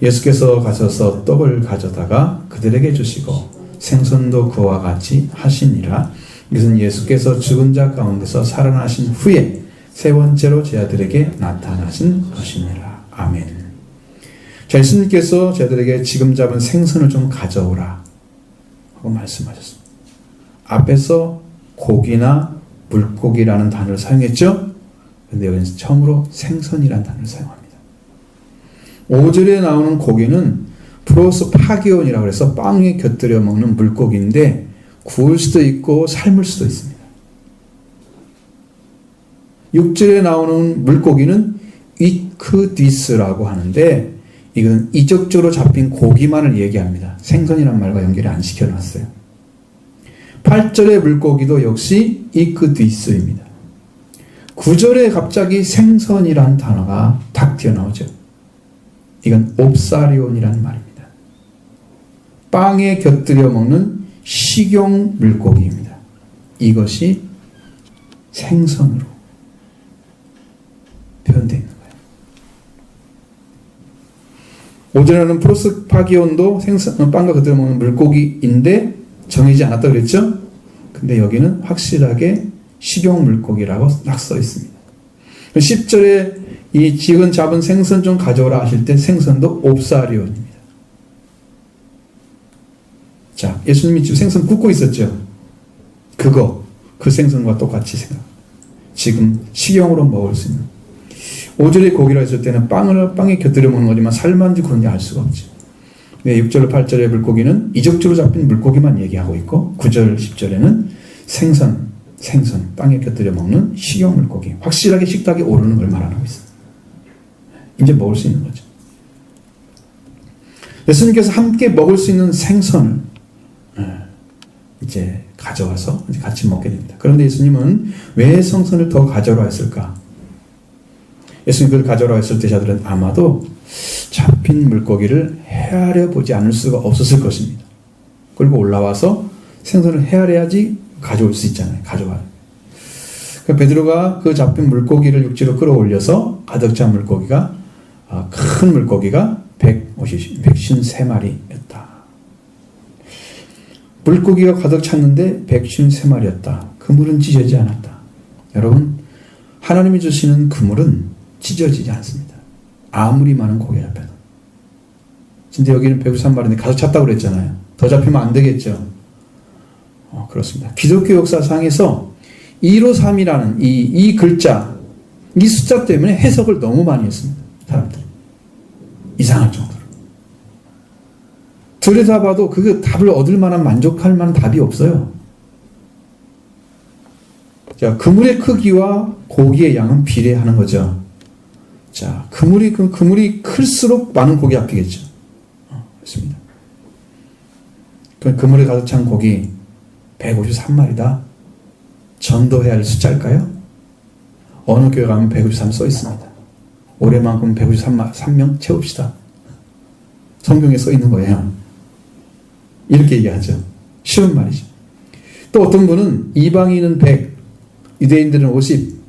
예수께서 가셔서 떡을 가져다가 그들에게 주시고 생선도 그와 같이 하시니라. 이것은 예수께서 죽은 자 가운데서 살아나신 후에 세 번째로 제자들에게 나타나신 것이니라. 아멘. 자, 예수님께서 제자들에게 지금 잡은 생선을 좀 가져오라 하고 말씀하셨습니다. 앞에서 고기나 물고기라는 단어를 사용했죠. 그런데 여기는 처음으로 생선이라는 단어를 사용합니다. 5절에 나오는 고기는 프로스파기온이라고 해서 빵에 곁들여 먹는 물고기인데 구울 수도 있고 삶을 수도 있습니다. 6절에 나오는 물고기는 이크디스라고 하는데 이건 이적적으로 잡힌 고기만을 얘기합니다. 생선이란 말과 연결이 안 시켜놨어요. 8절의 물고기도 역시 이크디스입니다. 9절에 갑자기 생선이란 단어가 탁 튀어나오죠. 이건 옵사리온이라는 말입니다. 빵에 곁들여 먹는 식용 물고기입니다. 이것이 생선으로 표현되어 있는 거예요. 5절에는 프로스파기온도 생선, 빵과 곁들여 먹는 물고기인데 정해지지 않았다 그랬죠? 근데 여기는 확실하게 식용 물고기라고 딱 써 있습니다. 10절에 이 지금 잡은 생선 좀 가져오라 하실 때 생선도 옵사리온입니다. 자, 예수님이 지금 생선 굽고 있었죠? 그 생선과 똑같이 생각. 지금 식용으로 먹을 수 있는. 5절에 고기라 했을 때는 빵에 곁들여 먹는 거지만 삶은지 그런지 알 수가 없죠. 6절, 8절의 물고기는 이적적으로 잡힌 물고기만 얘기하고 있고 9절, 10절에는 생선, 빵에 곁들여 먹는 식용 물고기. 확실하게 식탁에 오르는 걸 말하고 있어요. 이제 먹을 수 있는 거죠. 예수님께서 함께 먹을 수 있는 생선을 이제 가져와서 이제 같이 먹게 됩니다. 그런데 예수님은 왜 생선을 더 가져오라 했을까? 예수님 그걸 가져오라 했을 때 자들은 아마도 잡힌 물고기를 헤아려 보지 않을 수가 없었을 것입니다. 그리고 올라와서 생선을 헤아려야지 가져올 수 있잖아요. 가져와요. 베드로가 그 잡힌 물고기를 육지로 끌어올려서 가득 찬 물고기가 큰 물고기가 153마리였다. 물고기가 가득 찼는데 153마리였다. 그물은 찢어지지 않았다. 여러분, 하나님이 주시는 그물은 찢어지지 않습니다. 아무리 많은 고기가 잡혀도. 근데 여기는 153마리인데 가득 찼다고 그랬잖아요. 더 잡히면 안 되겠죠. 그렇습니다. 기독교 역사상에서 153이라는 이 글자, 이 숫자 때문에 해석을 너무 많이 했습니다. 사람들이. 이상할 정도로. 들여다봐도 그 답을 얻을 만한 만족할 만한 답이 없어요. 자, 그물의 크기와 고기의 양은 비례하는 거죠. 자, 그물이 클수록 많은 고기 잡히겠죠. 그렇습니다. 그물에 가득 찬 고기 153마리다. 전도해야 할 숫자일까요? 어느 교회 가면 153 써 있습니다. 올해만큼 153명 채웁시다. 성경에 써 있는 거예요. 이렇게 얘기하죠. 쉬운 말이죠. 또 어떤 분은 이방인은 100, 유대인들은 50,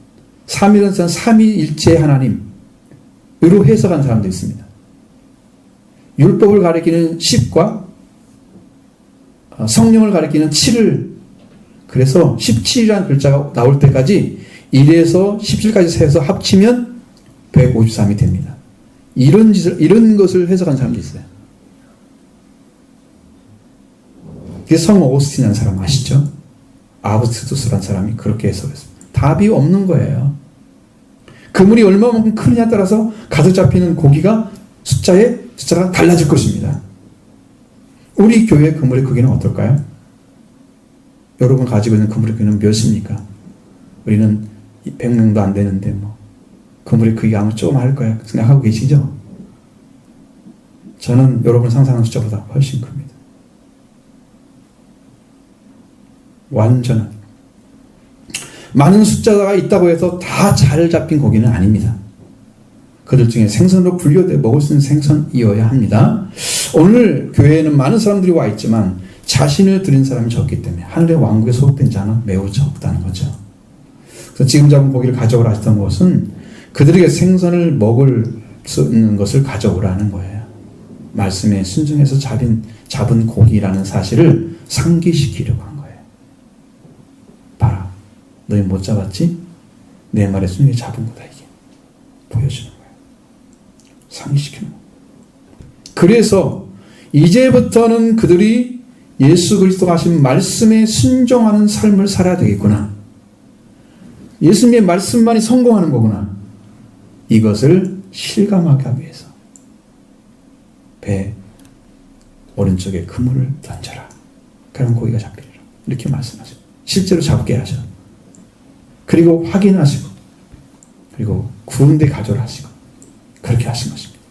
삼위일체는 삼위일체 하나님으로 해석한 사람도 있습니다. 율법을 가리키는 10과 성령을 가리키는 7을 그래서 17이라는 글자가 나올 때까지 1에서 17까지 세서 합치면 153이 됩니다. 이런 것을 해석한 사람도 있어요. 그게 성 오거스틴이라는 사람 아시죠? 아우구스투스라는 사람이 그렇게 해석했습니다. 답이 없는 거예요. 그물이 얼마만큼 크느냐에 따라서 가득 잡히는 고기가 숫자가 달라질 것입니다. 우리 교회 그물의 크기는 어떨까요? 여러분 가지고 있는 그물의 크기는 몇입니까? 우리는 100명도 안 되는데 그물의 크기가 아마 조금 할 거야 생각하고 계시죠? 저는 여러분 상상하는 숫자보다 훨씬 큽니다. 완전한 많은 숫자가 있다고 해서 다 잘 잡힌 고기는 아닙니다. 그들 중에 생선으로 분류돼 먹을 수 있는 생선이어야 합니다. 오늘 교회에는 많은 사람들이 와 있지만 자신을 드린 사람이 적기 때문에 하늘의 왕국에 소속된 자는 매우 적다는 거죠. 그래서 지금 잡은 고기를 가져오라 했던 것은 그들에게 생선을 먹을 수 있는 것을 가져오라는 거예요. 말씀에 순종해서 잡은 고기라는 사실을 상기시키려고 한 거예요. 봐라, 너희 못 잡았지? 내 말에 순종해 잡은 거다 이게. 보여주는 거예요. 상기시키는 거예요. 그래서 이제부터는 그들이 예수 그리스도가 하신 말씀에 순종하는 삶을 살아야 되겠구나. 예수님의 말씀만이 성공하는 거구나. 이것을 실감하게 하기 위해서 배 오른쪽에 그물을 던져라. 그럼 고기가 잡히리라. 이렇게 말씀하죠. 실제로 잡게 하셔. 그리고 확인하시고 그리고 구운 데 가져라 하시고 그렇게 하신 것입니다.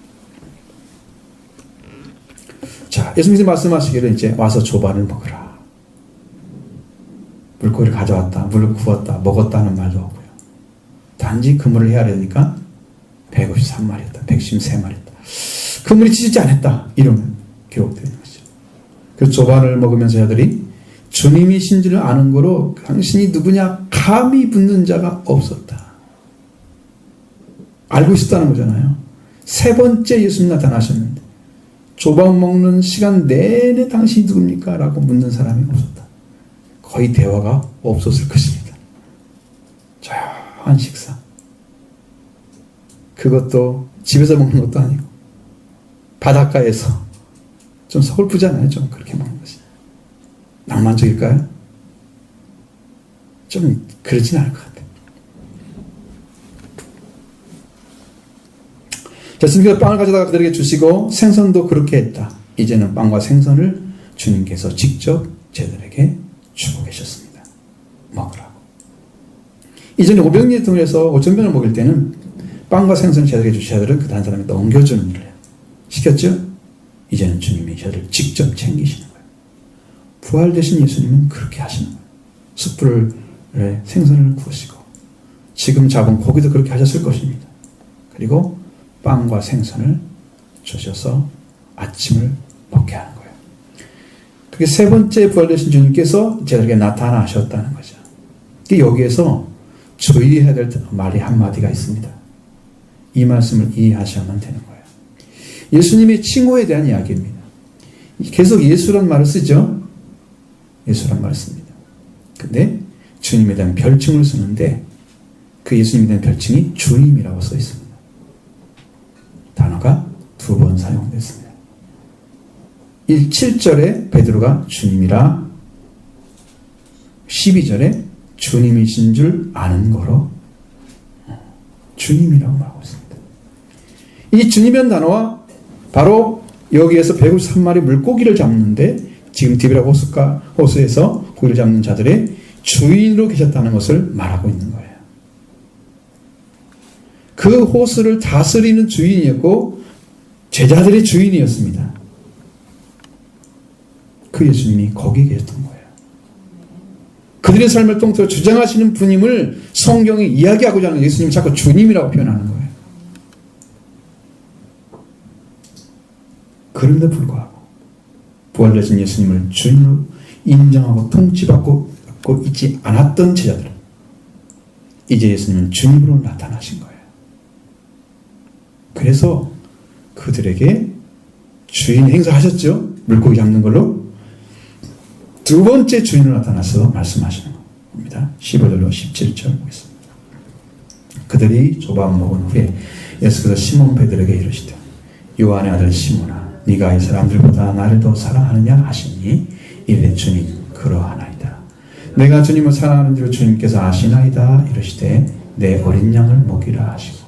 자, 예수님이 말씀하시기를 이제 와서 조반을 먹으라. 물고기를 가져왔다, 물을 구웠다, 먹었다는 말도 없고요. 단지 그물을 헤아려니까 153마리였다, 153마리였다. 그물이 찢어지지 않았다. 이러면 기록되는 것이죠. 그래서 조반을 먹으면서 자들이 주님이신 줄 아는 거로 당신이 누구냐 감히 묻는 자가 없었다. 알고 있었다는 거잖아요. 세 번째 예수님 나타나셨는데 조반 먹는 시간 내내 당신이 누굽니까? 라고 묻는 사람이 없었다. 거의 대화가 없었을 것입니다. 조용한 식사. 그것도 집에서 먹는 것도 아니고 바닷가에서 좀 서글프잖아요. 좀 그렇게 먹는 것이. 낭만적일까요? 좀 그러진 않을 것 같아요. 자, 주님께서 빵을 가져다가 그들에게 주시고 생선도 그렇게 했다. 이제는 빵과 생선을 주님께서 직접 제들에게 주고 계셨습니다. 먹으라고. 이전에 500년 통해서 5,000명을 먹일 때는 빵과 생선을 제들에게 주시자들은 그 다른 사람이 넘겨주는 일을 해요. 시켰죠? 이제는 주님이 저를 직접 챙기시는 거예요. 부활되신 예수님은 그렇게 하시는 거예요. 숯불에 생선을 구우시고 지금 잡은 고기도 그렇게 하셨을 것입니다. 그리고 빵과 생선을 주셔서 아침을 먹게 하는 거예요. 그게 세 번째 부활되신 주님께서 저들에게 나타나셨다는 거죠. 여기에서 주의해야 될 말이 한마디가 있습니다. 이 말씀을 이해하셔야만 되는 거예요. 예수님의 칭호에 대한 이야기입니다. 계속 예수란 말을 쓰죠. 예수란 말을 씁니다. 근데 주님에 대한 별칭을 쓰는데 그 예수님에 대한 별칭이 주님이라고 써 있습니다. 단어가 2번 사용됐습니다. 7절에 베드로가 주님이라 12절에 주님이신 줄 아는 거로 주님이라고 말하고 있습니다. 이 주님이라는 단어와 바로 여기에서 153마리 물고기를 잡는데 지금 디베라 호수에서 고기를 잡는 자들의 주인으로 계셨다는 것을 말하고 있는 거예요. 그 호수를 다스리는 주인이었고 제자들의 주인이었습니다. 그 예수님이 거기에 계셨던 거예요. 그들의 삶을 통해서 주장하시는 분임을 성경이 이야기하고자 하는 예수님이 자꾸 주님이라고 표현하는 거예요. 그런데 불구하고 부활되신 예수님을 주님으로 인정하고 통치받고 있지 않았던 제자들은 이제 예수님은 주님으로 나타나신 거예요. 그래서 그들에게 주인 행사하셨죠. 물고기 잡는 걸로. 두 번째 주인으로 나타나서 말씀하시는 겁니다. 15절로 17절 보겠습니다. 그들이 조반 먹은 후에 예수께서 시몬 베드로에게 이르시되 요한의 아들 시몬아 네가 이 사람들보다 나를 더 사랑하느냐 하시니 이르되 주님 그러하나이다. 내가 주님을 사랑하는 줄 주님께서 아시나이다. 이르시되 내 어린 양을 먹이라 하시고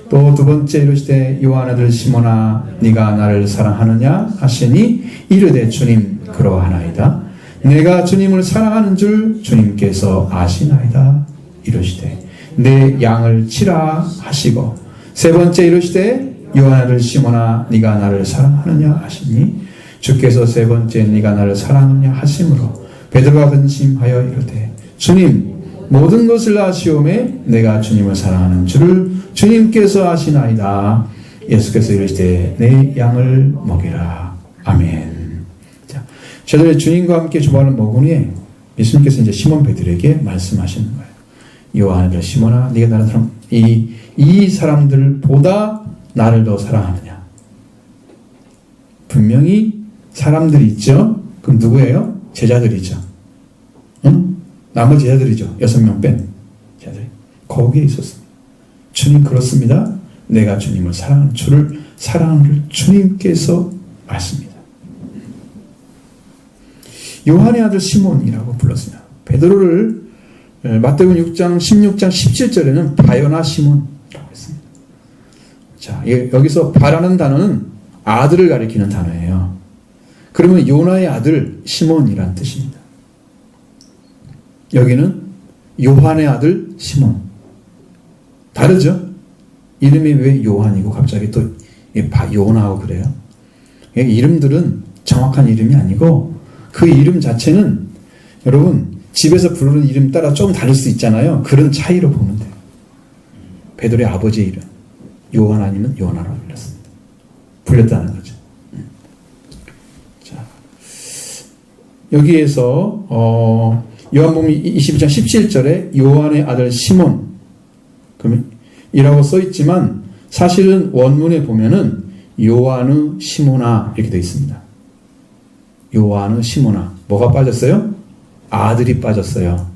또 두 번째 이르시되 요한 아들 시몬아 네가 나를 사랑하느냐 하시니 이르되 주님 그러하나이다. 내가 주님을 사랑하는 줄 주님께서 아시나이다. 이르시되 내 양을 치라 하시고 세 번째 이르시되 요한 아들 시몬아 네가 나를 사랑하느냐 하시니 주께서 세 번째 네가 나를 사랑하느냐 하심으로 베드로가 근심하여 이르되 주님 모든 것을 아시오매 내가 주님을 사랑하는 줄을 주님께서 아시나이다. 예수께서 이르시되 내 양을 먹이라. 아멘. 자, 저들의 주님과 함께 조반을 먹은 후에 예수님께서 이제 시몬 베드로에게 말씀하시는 거예요. 요한 아들 시몬아 네가 나를 사랑 이 사람들보다 나를 더 사랑하느냐. 분명히 사람들이 있죠. 그럼 누구예요? 제자들이죠. 응? 나머지 제자들이죠. 6명 뺀 제자들이 거기에 있었습니다. 주님 그렇습니다. 내가 주님을 사랑하는 주를 주님께서 아십니다. 요한의 아들 시몬이라고 불렀습니다. 베드로를 마태복음 6장 16장 17절에는 바요나 시몬이라고 했습니다. 자, 여기서 바라는 단어는 아들을 가리키는 단어예요. 그러면 요나의 아들 시몬이란 뜻입니다. 여기는 요한의 아들 시몬. 다르죠? 이름이 왜 요한이고 갑자기 또 요나하고 그래요? 이름들은 정확한 이름이 아니고 그 이름 자체는 여러분 집에서 부르는 이름 따라 좀 다를 수 있잖아요. 그런 차이로 보면 돼요. 베드로의 아버지의 이름 요한 아니면 요나라고 불렸습니다. 불렸다는 거죠. 자, 여기에서 요한복음 22장 17절에 요한의 아들 시몬 이라고 써있지만 사실은 원문에 보면은 요한의 시모나 이렇게 되어 있습니다. 요한의 시모나. 뭐가 빠졌어요? 아들이 빠졌어요.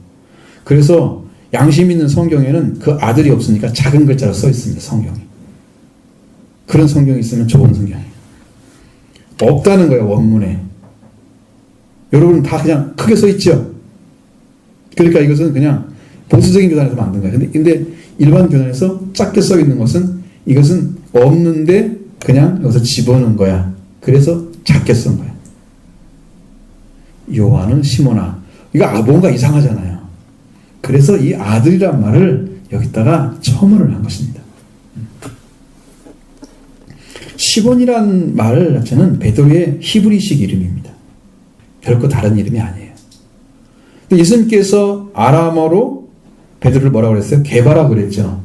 그래서 양심 있는 성경에는 그 아들이 없으니까 작은 글자로 써 있습니다. 성경이. 그런 성경이 있으면 좋은 성경이에요. 없다는 거예요. 원문에. 여러분 다 그냥 크게 써 있죠? 그러니까 이것은 그냥 보수적인 교단에서 만든 거예요. 근데 일반 교단에서 작게 써 있는 것은 이것은 없는데 그냥 여기서 집어넣은 거야. 그래서 작게 쓴 거야. 요한은 시모나. 이거 뭔가 이상하잖아요. 그래서 이 아들이란 말을 여기다가 첨언을 한 것입니다. 시몬이란 말 자체는 베드로의 히브리식 이름입니다. 결코 다른 이름이 아니에요. 예수님께서 아람어로 베드로를 뭐라고 그랬어요? 게바라고 그랬죠.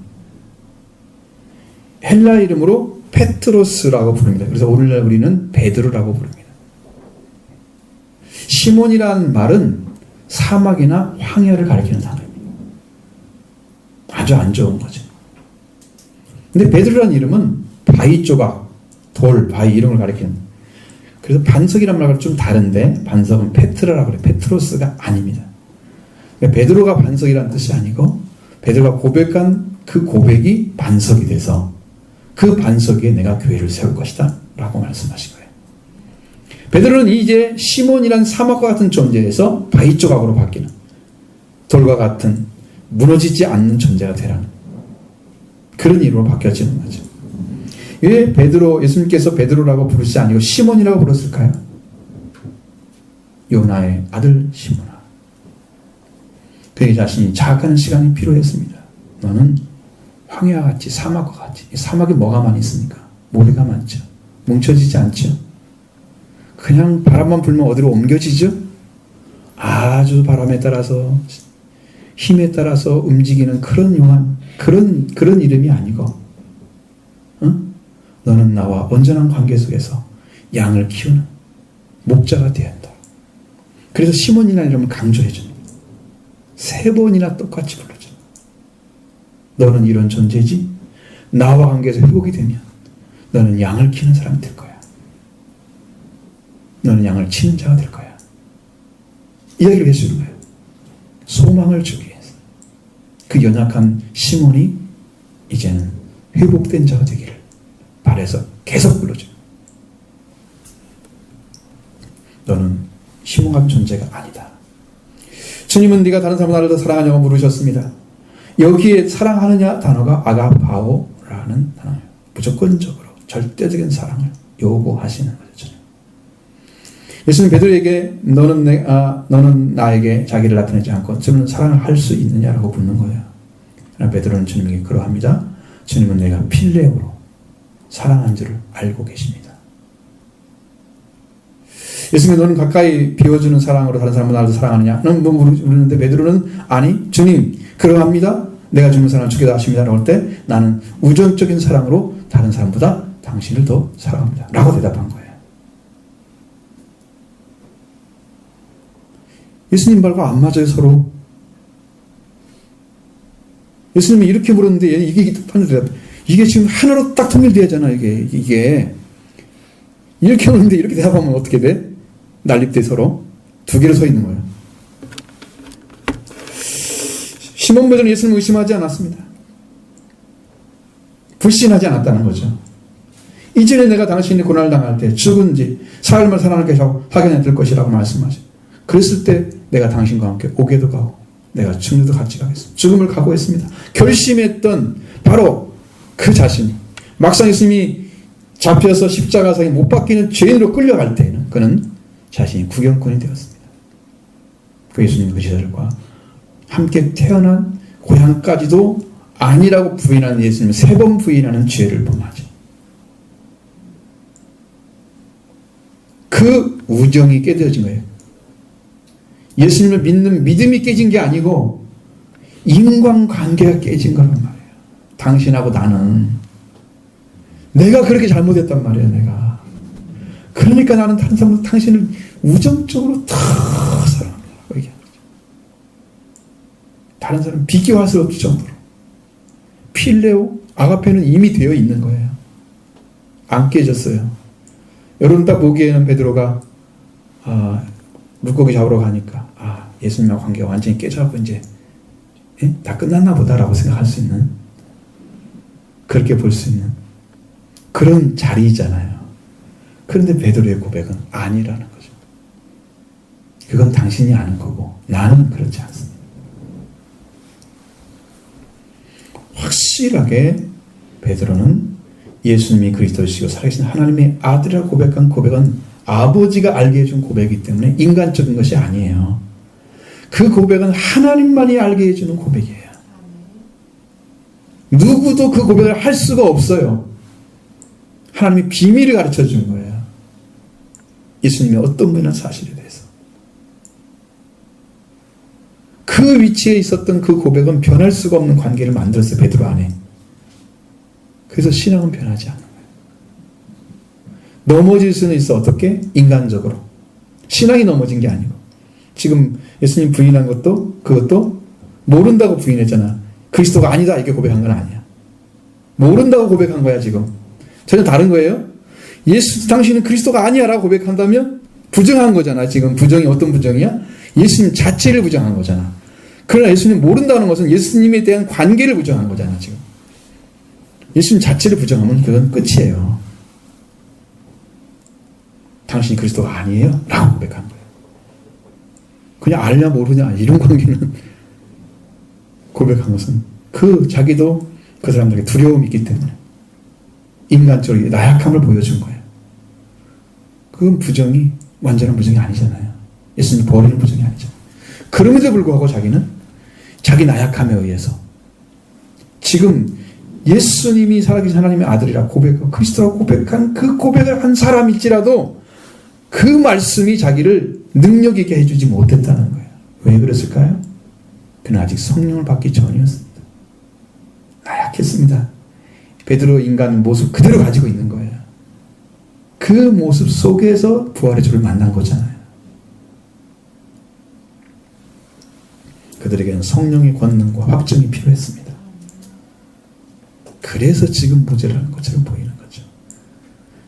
헬라 이름으로 페트로스라고 부릅니다. 그래서 오늘날 우리는 베드로라고 부릅니다. 시몬이란 말은 사막이나 황야를 가리키는 단어입니다. 아주 안 좋은 거죠. 근데 베드로라는 이름은 바위 조각, 돌, 바위 이런 걸 가리키는. 그래서 반석이란 말과 좀 다른데 반석은 페트라라고 그래요. 페트로스가 아닙니다. 그러니까 베드로가 반석이라는 뜻이 아니고 베드로가 고백한 그 고백이 반석이 돼서 그 반석 위에 내가 교회를 세울 것이다 라고 말씀하신 거예요. 베드로는 이제 시몬이란 사막과 같은 존재에서 바위 조각으로 바뀌는 돌과 같은 무너지지 않는 존재가 되라는 그런 이름으로 바뀌어지는 거죠. 왜 예수님께서 베드로라고 부르시지 아니고 시몬이라고 부르셨을까요? 요나의 아들 시몬아. 그의 자신이 자학하는 시간이 필요했습니다. 너는 황야와 같이 사막과 같이. 사막에 뭐가 많이 있습니까? 모래가 많죠. 뭉쳐지지 않죠. 그냥 바람만 불면 어디로 옮겨지죠? 아주 바람에 따라서 힘에 따라서 움직이는 그런 이름이 아니고 응? 너는 나와 온전한 관계 속에서 양을 키우는 목자가 되어야 한다. 그래서 시몬이라는 이름을 강조해 줍니다. 3번이나 똑같이 불러줘. 너는 이런 존재지. 나와 관계에서 회복이 되면 너는 양을 키우는 사람이 될 거야. 너는 양을 치는 자가 될 거야. 이야기를 해주는 거예요. 소망을 주기 위해서. 그 연약한 시몬이 이제는 회복된 자가 되기를 바라서 계속 불러줘요. 너는 시몬 같은 존재가 아니다. 주님은 네가 다른 사람을 더 사랑하냐고 물으셨습니다. 여기에 사랑하느냐 단어가 아가파오라는 단어예요. 무조건적으로 절대적인 사랑을 요구하시는 거죠. 예수님 베드로에게 너는 나에게 자기를 나타내지 않고 저는 사랑을 할 수 있느냐라고 묻는 거예요. 그러나 베드로는 주님에게 그러합니다. 주님은 내가 필레오로 사랑한 줄을 알고 계십니다. 예수님 너는 가까이 비워주는 사랑으로 다른 사람을 나를 사랑하느냐? 는 물었는데 베드로는 아니 주님 그러합니다. 내가 주는 사랑을 주께도 아십니다. 라고 할 때 나는 우정적인 사랑으로 다른 사람보다 당신을 더 사랑합니다. 라고 대답한 거예요. 예수님 말과 안 맞아요 서로. 예수님이 이렇게 물었는데 이게 지금 하나로 딱 통일돼야잖아. 이게 이렇게 물었는데 이렇게 대답하면 어떻게 돼? 난립돼 서로. 두 개로 서 있는 거예요. 시몬 베드로는 예수님을 의심하지 않았습니다. 불신하지 않았다는 거죠. 이전에 내가 당신이 고난을 당할 때 죽은지 사흘만 살아날 것이라고 확연히 될 것이라고 말씀하죠. 그랬을 때 내가 당신과 함께 옥에도 가고 내가 죽는도 같이 가겠습니다. 죽음을 각오했습니다. 결심했던 바로 그 자신이 막상 예수님이 잡혀서 십자가상에 못 박히는 죄인으로 끌려갈 때에는 그는 자신이 구경꾼이 되었습니다. 그 예수님 그 제자들과 함께 태어난 고향까지도 아니라고 부인하는 예수님을 3번 부인하는 죄를 범하죠. 그 우정이 깨져진 거예요. 예수님을 믿는 믿음이 깨진 게 아니고 인간관계가 깨진 거란 말이에요. 당신하고 나는 내가 그렇게 잘못했단 말이에요. 내가 그러니까 나는 다른 사람보다 당신을 우정적으로 다 사랑합니다. 얘기하는 거죠. 다른 사람 비교할 수 없을 정도로 필레오 아가페는 이미 되어 있는 거예요. 안 깨졌어요. 여러분 딱 보기에는 베드로가 물고기 잡으러 가니까 예수님과 관계가 완전히 깨져갖고 이제 다 끝났나 보다라고 생각할 수 있는, 그렇게 볼 수 있는 그런 자리잖아요. 그런데 베드로의 고백은 아니라는 거죠. 그건 당신이 아는 거고 나는 그렇지 않습니다. 확실하게 베드로는 예수님이 그리스도시고 살아계신 하나님의 아들이라고 고백한 고백은 아버지가 알게 해준 고백이기 때문에 인간적인 것이 아니에요. 그 고백은 하나님만이 알게 해주는 고백이에요. 누구도 그 고백을 할 수가 없어요. 하나님이 비밀을 가르쳐 준 거예요. 예수님이 어떤 분이나 사실에 대해서. 그 위치에 있었던 그 고백은 변할 수가 없는 관계를 만들었어요. 베드로 안에. 그래서 신앙은 변하지 않는 거예요. 넘어질 수는 있어. 어떻게? 인간적으로. 신앙이 넘어진 게 아니고. 지금 예수님 부인한 것도 그것도 모른다고 부인했잖아. 그리스도가 아니다 이렇게 고백한 건 아니야. 모른다고 고백한 거야 지금. 전혀 다른 거예요. 당신은 그리스도가 아니야 라고 고백한다면 부정한 거잖아. 지금 부정이 어떤 부정이야? 예수님 자체를 부정한 거잖아. 그러나 예수님 모른다는 것은 예수님에 대한 관계를 부정한 거잖아. 지금 예수님 자체를 부정하면 그건 끝이에요. 당신이 그리스도가 아니에요 라고 고백한 거예요. 그냥 알냐 모르냐 이런 관계는 고백한 것은 자기도 그 사람들에게 두려움이 있기 때문에 인간적으로 나약함을 보여준 거예요. 그건 부정이 완전한 부정이 아니잖아요. 예수님 버리는 부정이 아니잖아요. 그럼에도 불구하고 자기는 자기 나약함에 의해서 지금 예수님이 살아계신 하나님의 아들이라 고백하고 그리스도라고 고백한 그 고백을 한 사람일지라도 그 말씀이 자기를 능력 있게 해주지 못했다는 거예요. 왜 그랬을까요? 그는 아직 성령을 받기 전이었습니다. 나약했습니다. 베드로 인간 모습 그대로 가지고 있는 거예요. 그 모습 속에서 부활의 주를 만난 거잖아요. 그들에게는 성령의 권능과 확증이 필요했습니다. 그래서 지금 모자라는 것처럼 보이는 거죠.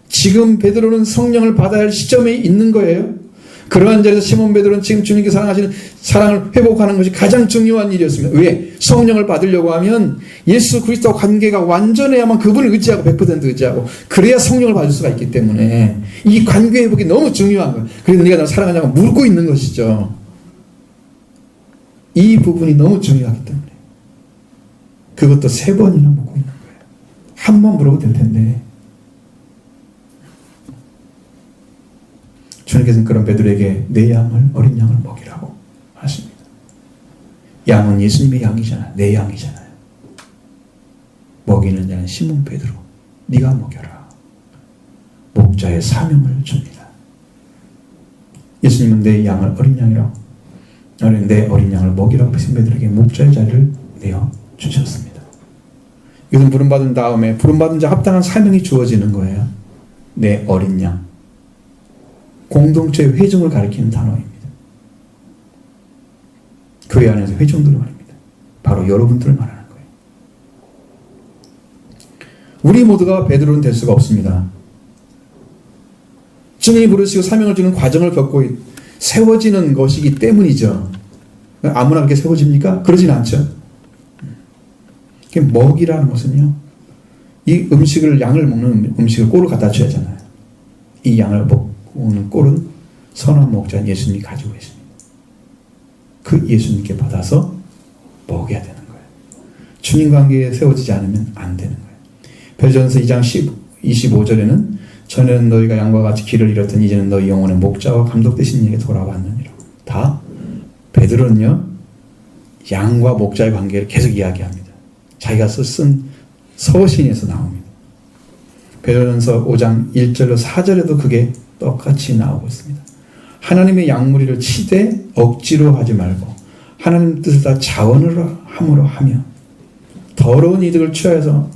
지금 베드로는 성령을 받아야 할 시점에 있는 거예요. 그러한 자리에서 시몬 베드로는 지금 주님께 사랑하시는 사랑을 회복하는 것이 가장 중요한 일이었습니다. 왜? 성령을 받으려고 하면 예수 그리스도와 관계가 완전해야만 그분을 의지하고 100% 의지하고 그래야 성령을 받을 수가 있기 때문에 이 관계 회복이 너무 중요한 거예요. 그래서 네가 나를 사랑하냐고 묻고 있는 것이죠. 이 부분이 너무 중요하기 때문에 그것도 3번이나 묻고 있는 거예요. 한 번 물어도 될 텐데 주님께서는 그런 베드로에게 내 양을 어린 양을 먹이라고 하십니다. 양은 예수님의 양이잖아요. 내 양이잖아요. 먹이는 자는 시몬 베드로 네가 먹여라. 목자의 사명을 줍니다. 예수님은 내 양을 어린 양이라고 내 어린 양을 먹이라고 하신 베드로에게 목자의 자리를 내어주셨습니다. 이것은 부름받은 다음에 부름받은 자 합당한 사명이 주어지는 거예요. 내 어린 양. 공동체의 회중을 가리키는 단어입니다. 교회 안에서 회중들을 말입니다. 바로 여러분들을 말하는 거예요. 우리 모두가 베드로는 될 수가 없습니다. 주님이 부르시고 사명을 주는 과정을 겪고 세워지는 것이기 때문이죠. 아무나 그렇게 세워집니까? 그러진 않죠. 먹이라는 것은요, 이 음식을 양을 먹는 음식을 꼴을 갖다 줘야 하잖아요. 이 양을 먹는 꼴은 선한 목자 예수님이 가지고 계십니다. 그 예수님께 받아서 먹여야 되는 거예요. 주님 관계에 세워지지 않으면 안 되는 거예요. 베드로전서 2장 25절에는 전에는 너희가 양과 같이 길을 잃었더니 이제는 너희 영혼의 목자와 감독 되신 이에게 돌아왔느니라. 다 베드로는요, 양과 목자의 관계를 계속 이야기합니다. 자기가 쓴 서신에서 나옵니다. 베드로전서 5장 1절로 4절에도 그게 똑같이 나오고 있습니다. 하나님의 양무리를 치되 억지로 하지 말고 하나님 뜻을 다 자원으로 함으로 하며 더러운 이득을 취하여서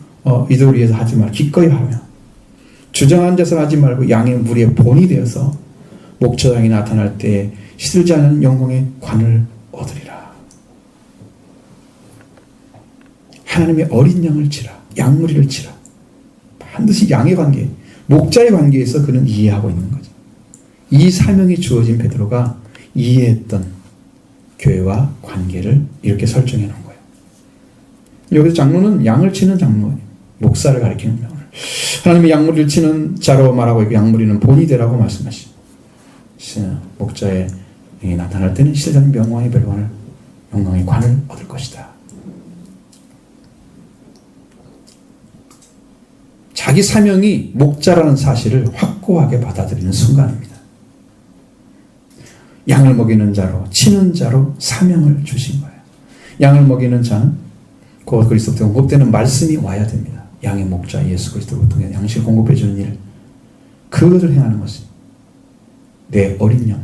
이득을 위해서 하지 말고 기꺼이 하며 주정한 자서 하지 말고 양의 무리의 본이 되어서 목자장이 나타날 때 시들지 않은 영광의 관을 얻으리라. 하나님의 어린 양을 치라. 양무리를 치라. 반드시 양의 관계, 목자의 관계에서 그는 이해하고 있는 거죠. 이 사명이 주어진 베드로가 이해했던 교회와 관계를 이렇게 설정해 놓은 거예요. 여기서 장로는 양을 치는 장로예요. 목사를 가리키는 장로. 하나님의 양무리를 치는 자로 말하고 있고 양무리는 본이 되라고 말씀하시죠. 목자의 나타날 때는 시대자는 명왕의 별관을 영광의 관을 얻을 것이다. 자기 사명이 목자라는 사실을 확고하게 받아들이는 순간입니다. 양을 먹이는 자로, 치는 자로 사명을 주신 거예요. 양을 먹이는 자는 곧 그리스도부터 공급되는 말씀이 와야 됩니다. 양의 목자 예수 그리스도를 통해 양식을 공급해 주는 일, 그것을 행하는 것이 내 어린 양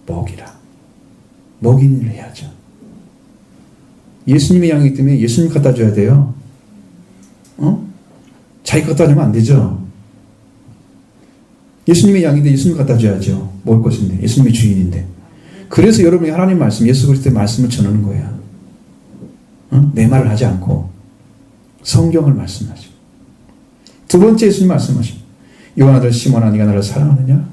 먹이라. 먹이는 일을 해야죠. 예수님의 양이기 때문에 예수님 갖다 줘야 돼요. 자기 갖다 주면 안 되죠. 예수님의 양인데 예수님 갖다 줘야죠. 먹을 것인데 예수님의 주인인데. 그래서 여러분이 하나님 말씀, 예수 그리스도의 말씀을 전하는 거예요. 내 말을 하지 않고 성경을 말씀하시고. 두 번째 예수님 말씀하시고 요한 아들 시몬아 네가 나를 사랑하느냐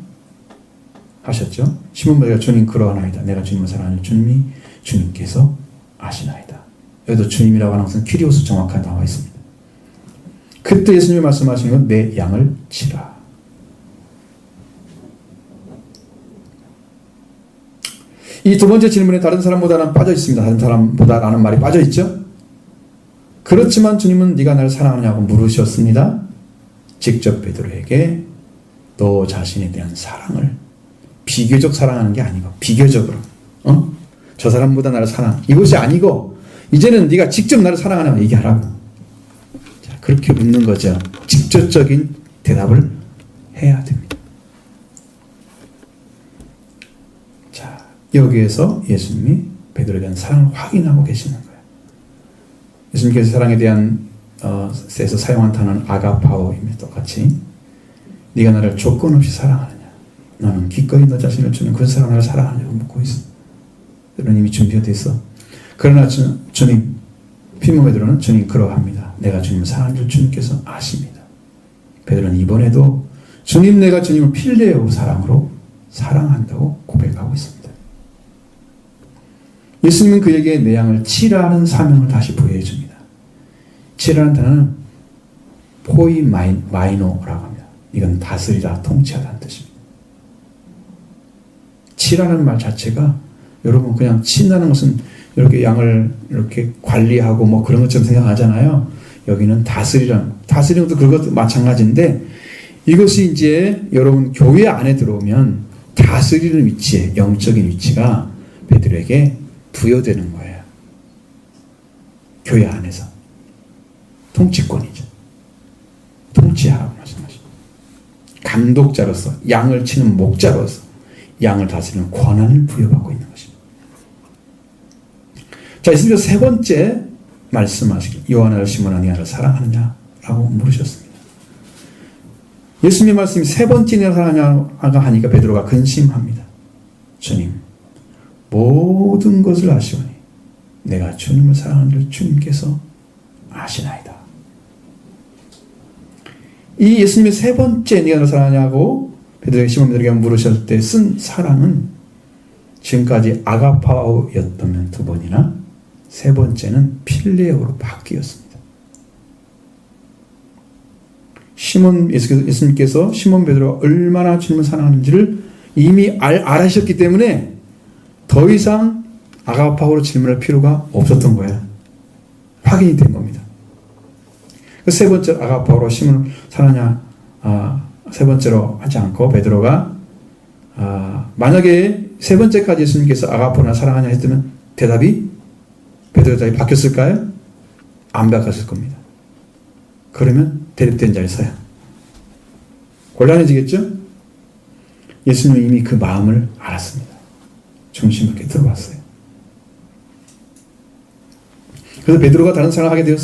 하셨죠. 시몬 베드로가 주님 그러하나이다. 내가 주님을 사랑하는 주님이 주님께서 아시나이다. 여기도 주님이라고 하는 것은 퀴리오스 정확하게 나와 있습니다. 그때 예수님이 말씀하신 건 내 양을 치라. 이 두 번째 질문에 다른 사람보다는 빠져 있습니다. 다른 사람보다라는 말이 빠져 있죠. 그렇지만 주님은 네가 나를 사랑하냐고 물으셨습니다. 직접 베드로에게 너 자신에 대한 사랑을 비교적 사랑하는 게 아니고 비교적으로 저 사람보다 나를 사랑 이것이 아니고 이제는 네가 직접 나를 사랑하냐고 얘기하라고. 자, 그렇게 묻는 거죠. 직접적인 대답을 해야 됩니다. 자, 여기에서 예수님이 베드로에 대한 사랑을 확인하고 계시는 거예요. 예수님께서 사랑에 대한 에서 사용한 단어는 아가파오입니다. 똑같이 네가 나를 조건 없이 사랑하느냐, 너는 기꺼이 너 자신을 주는 그 사람 나를 사랑하냐고 묻고 있어. 베드로는 이미 준비가 됐어. 그러나 주님, 시몬 베드로는 주님 그러합니다. 내가 주님을 사랑하는 줄 주님께서 아십니다. 베드로는 이번에도 주님, 내가 주님을 필레오 사랑으로 사랑한다고 고백하고 있습니다. 예수님은 그에게 내 양을 치라는 사명을 다시 부여해 줍니다. 치라는 단어는 포이마이노라고 합니다. 이건 다스리다, 통치하다는 뜻입니다. 치라는 말 자체가 여러분 그냥 친다는 것은 이렇게 양을 이렇게 관리하고 뭐 그런 것처럼 생각하잖아요. 여기는 다스리는 것도 그것도 마찬가지인데 이것이 이제 여러분 교회 안에 들어오면 다스리는 위치에 영적인 위치가 베드로에게 부여되는 거예요. 교회 안에서 통치권이죠. 통치하라고 말씀하십니다. 감독자로서 양을 치는 목자로서 양을 다스리는 권한을 부여받고 있는 것입니다. 자, 예수님께서 세 번째 말씀하시길 요한아 시몬아 네가 나를 사랑하느냐라고 물으셨습니다. 예수님의 말씀이 세 번째 내가 사랑하냐가 하니까 베드로가 근심합니다. 주님, 모든 것을 아시오니 내가 주님을 사랑하는 줄 주님께서 아시나이다. 이 예수님의 세 번째 네가 나를 사랑하냐고 베드로에게 시몬 베드로에게 물으셨을 때 쓴 사랑은 지금까지 아가파오였다면 두 번이나 세 번째는 필레오로 바뀌었습니다. 예수님께서 시몬 베드로가 얼마나 주님을 사랑하는지를 이미 알아셨기 때문에 더 이상 아가파오로 질문할 필요가 없었던 거예요. 확인이 된 겁니다. 그 세 번째 아가파오로 시몬을 사랑하냐, 세 번째로 하지 않고 베드로가 만약에 세 번째까지 예수님께서 아가파오나 사랑하냐 했다면 대답이 베드로 대답이 바뀌었을까요? 안 바뀌었을 겁니다. 그러면 대립된 자리에 서요. 곤란해지겠죠? 예수님은 이미 그 마음을 알았습니다. 중심 있게 들어왔어요. 그래서 베드로가 다른 사랑을 하게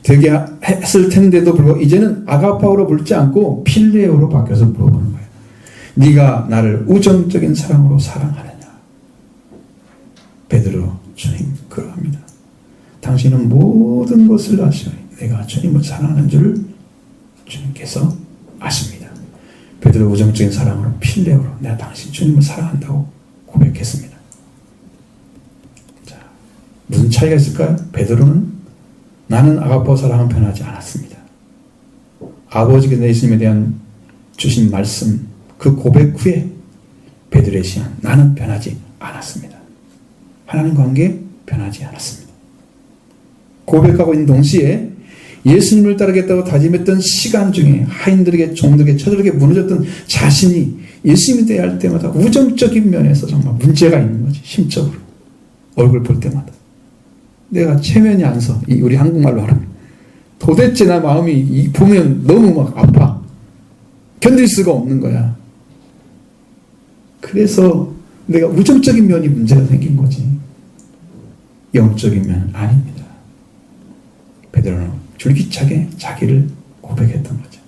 되게 했을 텐데도 불구하고 이제는 아가파오로 묻지 않고 필레오로 바뀌어서 물어보는 거예요. 네가 나를 우정적인 사랑으로 사랑하느냐? 베드로, 주님 그러합니다. 당신은 모든 것을 아시오니 내가 주님을 사랑하는 줄 주님께서 아십니다. 베드로 우정적인 사랑으로 필레오로 내가 당신 주님을 사랑한다고 고백했습니다. 자, 무슨 차이가 있을까요? 베드로는 나는 아가파오 사랑은 변하지 않았습니다. 아버지께서 예수님에 대한 주신 말씀 그 고백 후에 베드로의 신앙 나는 변하지 않았습니다. 하나님 관계 변하지 않았습니다. 고백하고 있는 동시에 예수님을 따르겠다고 다짐했던 시간 중에 하인들에게 종들에게 처들에게 무너졌던 자신이 예수님에 대할 때마다 우정적인 면에서 정말 문제가 있는 거지. 심적으로 얼굴 볼 때마다 내가 체면이 안 서. 우리 한국말로 하라면 도대체 나 마음이 보면 너무 막 아파. 견딜 수가 없는 거야. 그래서 내가 우정적인 면이 문제가 생긴 거지. 영적인 면은 아닙니다. 베드로는 줄기차게 자기를 고백했던 거죠.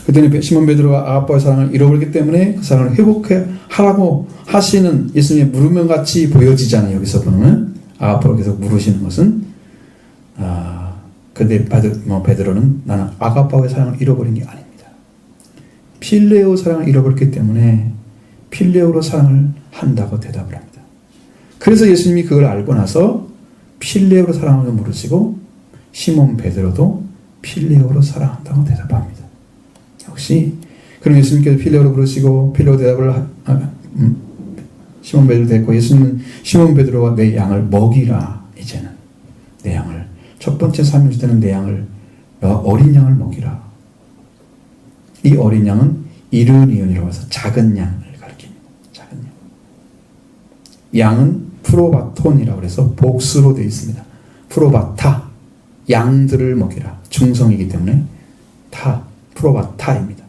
그때는 시몬 베드로가 아가파오의 사랑을 잃어버렸기 때문에 그 사랑을 회복하라고 하시는 예수님의 물으면같이 보여지잖아요. 여기서 보면 아가파오로 계속 물으시는 것은 근데 베드로는 나는 아가파오의 사랑을 잃어버린 게 아닙니다. 필레오 사랑을 잃어버렸기 때문에 필레오로 사랑을 한다고 대답을 합니다. 그래서 예수님이 그걸 알고 나서 필레오로 사랑을 물으시고 시몬 베드로도 필레오로 사랑한다고 대답합니다. 역시 그럼 예수님께서 필레오로 부르시고 필레오 대답을 시몬 베드로 됐고 예수님은 시몬 베드로와 내 양을 먹이라. 이제는 내 양을 첫 번째 삼일 때는 내 양을 어린 양을 먹이라. 이 어린 양은 이르니온이라고 해서 작은 양을 가리킵니다. 작은 양. 양은 프로바톤이라고 해서 복수로 되어 있습니다. 프로바타 양들을 먹이라. 중성이기 때문에 프로바타입니다.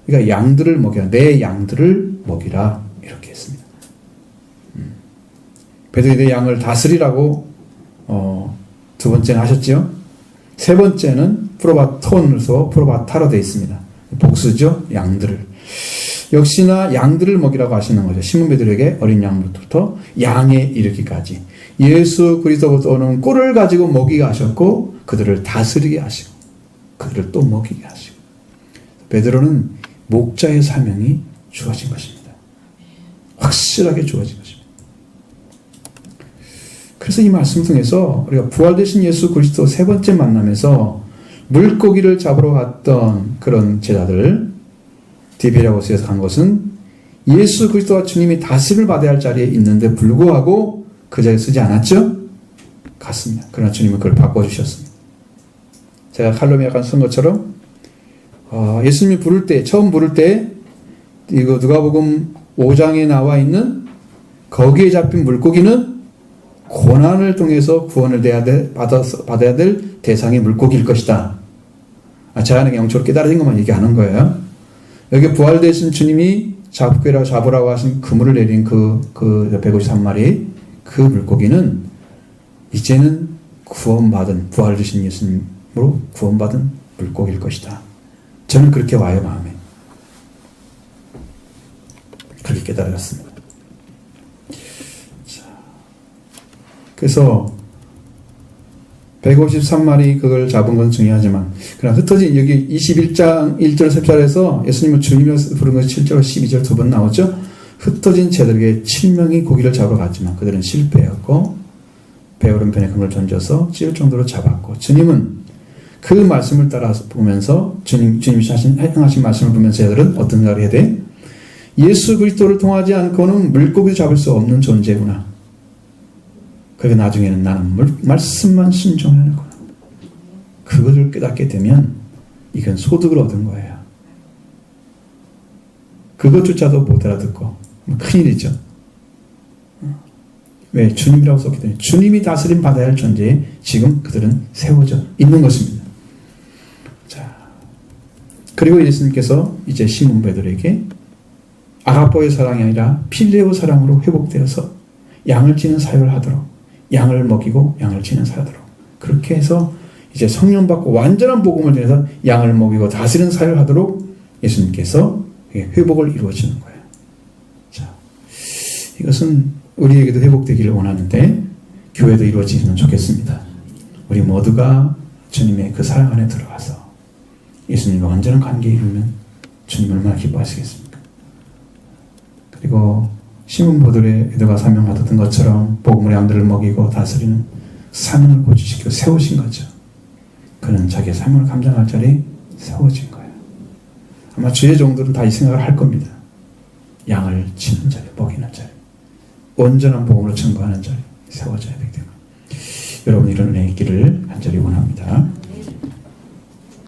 그러니까 양들을 먹이라. 내 양들을 먹이라. 이렇게 했습니다. 베드로의 내 양을 다스리라고 두 번째는 하셨죠. 세 번째는 프로바톤으로서 프로바타로 되어 있습니다. 복수죠. 양들을. 역시나 양들을 먹이라고 하시는 거죠. 시몬 베드로에게 어린 양부터 양에 이르기까지 예수 그리스도부터 오는 꿀을 가지고 먹이게 하셨고 그들을 다스리게 하시고 그들을 또 먹이게 하시고 베드로는 목자의 사명이 주어진 것입니다. 확실하게 주어진 것입니다. 그래서 이 말씀 통해서 우리가 부활되신 예수 그리스도 세 번째 만남에서 물고기를 잡으러 갔던 그런 제자들 디베랴고스에서 간 것은 예수 그리스도와 주님이 다스림을 받아야 할 자리에 있는데 불구하고 그 자리에 쓰지 않았죠? 갔습니다. 그러나 주님은 그걸 바꿔주셨습니다. 제가 칼럼에 약간 쓴 것처럼 예수님이 부를 때 처음 부를 때 이거 누가복음 5장에 나와 있는 거기에 잡힌 물고기는 고난을 통해서 구원을 받아야 될 대상의 물고기일 것이다. 자연에게 영적으로 깨달아진 것만 얘기하는 거예요. 여기 부활되신 주님이 잡으라고 하신 그물을 내린 그 153마리 그 물고기는 이제는 구원받은 부활되신 예수님으로 구원받은 물고기일 것이다. 저는 그렇게 와요. 마음에 그렇게 깨달았습니다. 그래서 153마리 그걸 잡은 건 중요하지만 그러나 흩어진 여기 21장 1절 3절에서 예수님을 주님으로 부른 것이 7절 12절 두 번 나오죠. 흩어진 제자들에게 7명이 고기를 잡으러 갔지만 그들은 실패했고 배 오른편에 그물을 던져서 찌를 정도로 잡았고 주님은 그 말씀을 따라 보면서 주님이 행하신 말씀을 보면서 제자들은 어떤 말을 해야 돼? 예수 그리스도를 통하지 않고는 물고기도 잡을 수 없는 존재구나. 그리고 나중에는 나는 말씀만 순종하는구나. 그것을 깨닫게 되면 이건 소득을 얻은 거예요. 그것조차도 못 알아듣고 큰일이죠. 왜? 주님이라고 썼기 때문에 주님이 다스림 받아야 할 존재에 지금 그들은 세워져 있는 것입니다. 자, 그리고 예수님께서 이제 시몬 베드로에게 아가포의 사랑이 아니라 필레오 사랑으로 회복되어서 양을 치는 사역을 하도록, 양을 먹이고 양을 치는 사역을 하도록, 그렇게 해서 이제 성령 받고 완전한 복음을 통해서 양을 먹이고 다스리는 사역을 하도록 예수님께서 회복을 이루어지는 거예요. 자, 이것은 우리에게도 회복되기를 원하는데 교회도 이루어지면 좋겠습니다. 우리 모두가 주님의 그 사랑 안에 들어가서 예수님과 완전한 관계에 이르면 주님 얼마나 기뻐하시겠습니까? 그리고 시몬 베드로가 사명받았던 것처럼 복음의 양들을 먹이고 다스리는 사명을 고지시키고 세우신 거죠. 그는 자기의 사명을 감당할 자리에 세워진 거예요. 아마 주의 종들은 다 이 생각을 할 겁니다. 양을 치는 자리, 먹이는 자리, 온전한 복음으로 증거하는 자리 세워져야 되기 때문에 여러분 이런 은혜 있기를 간절히 원합니다.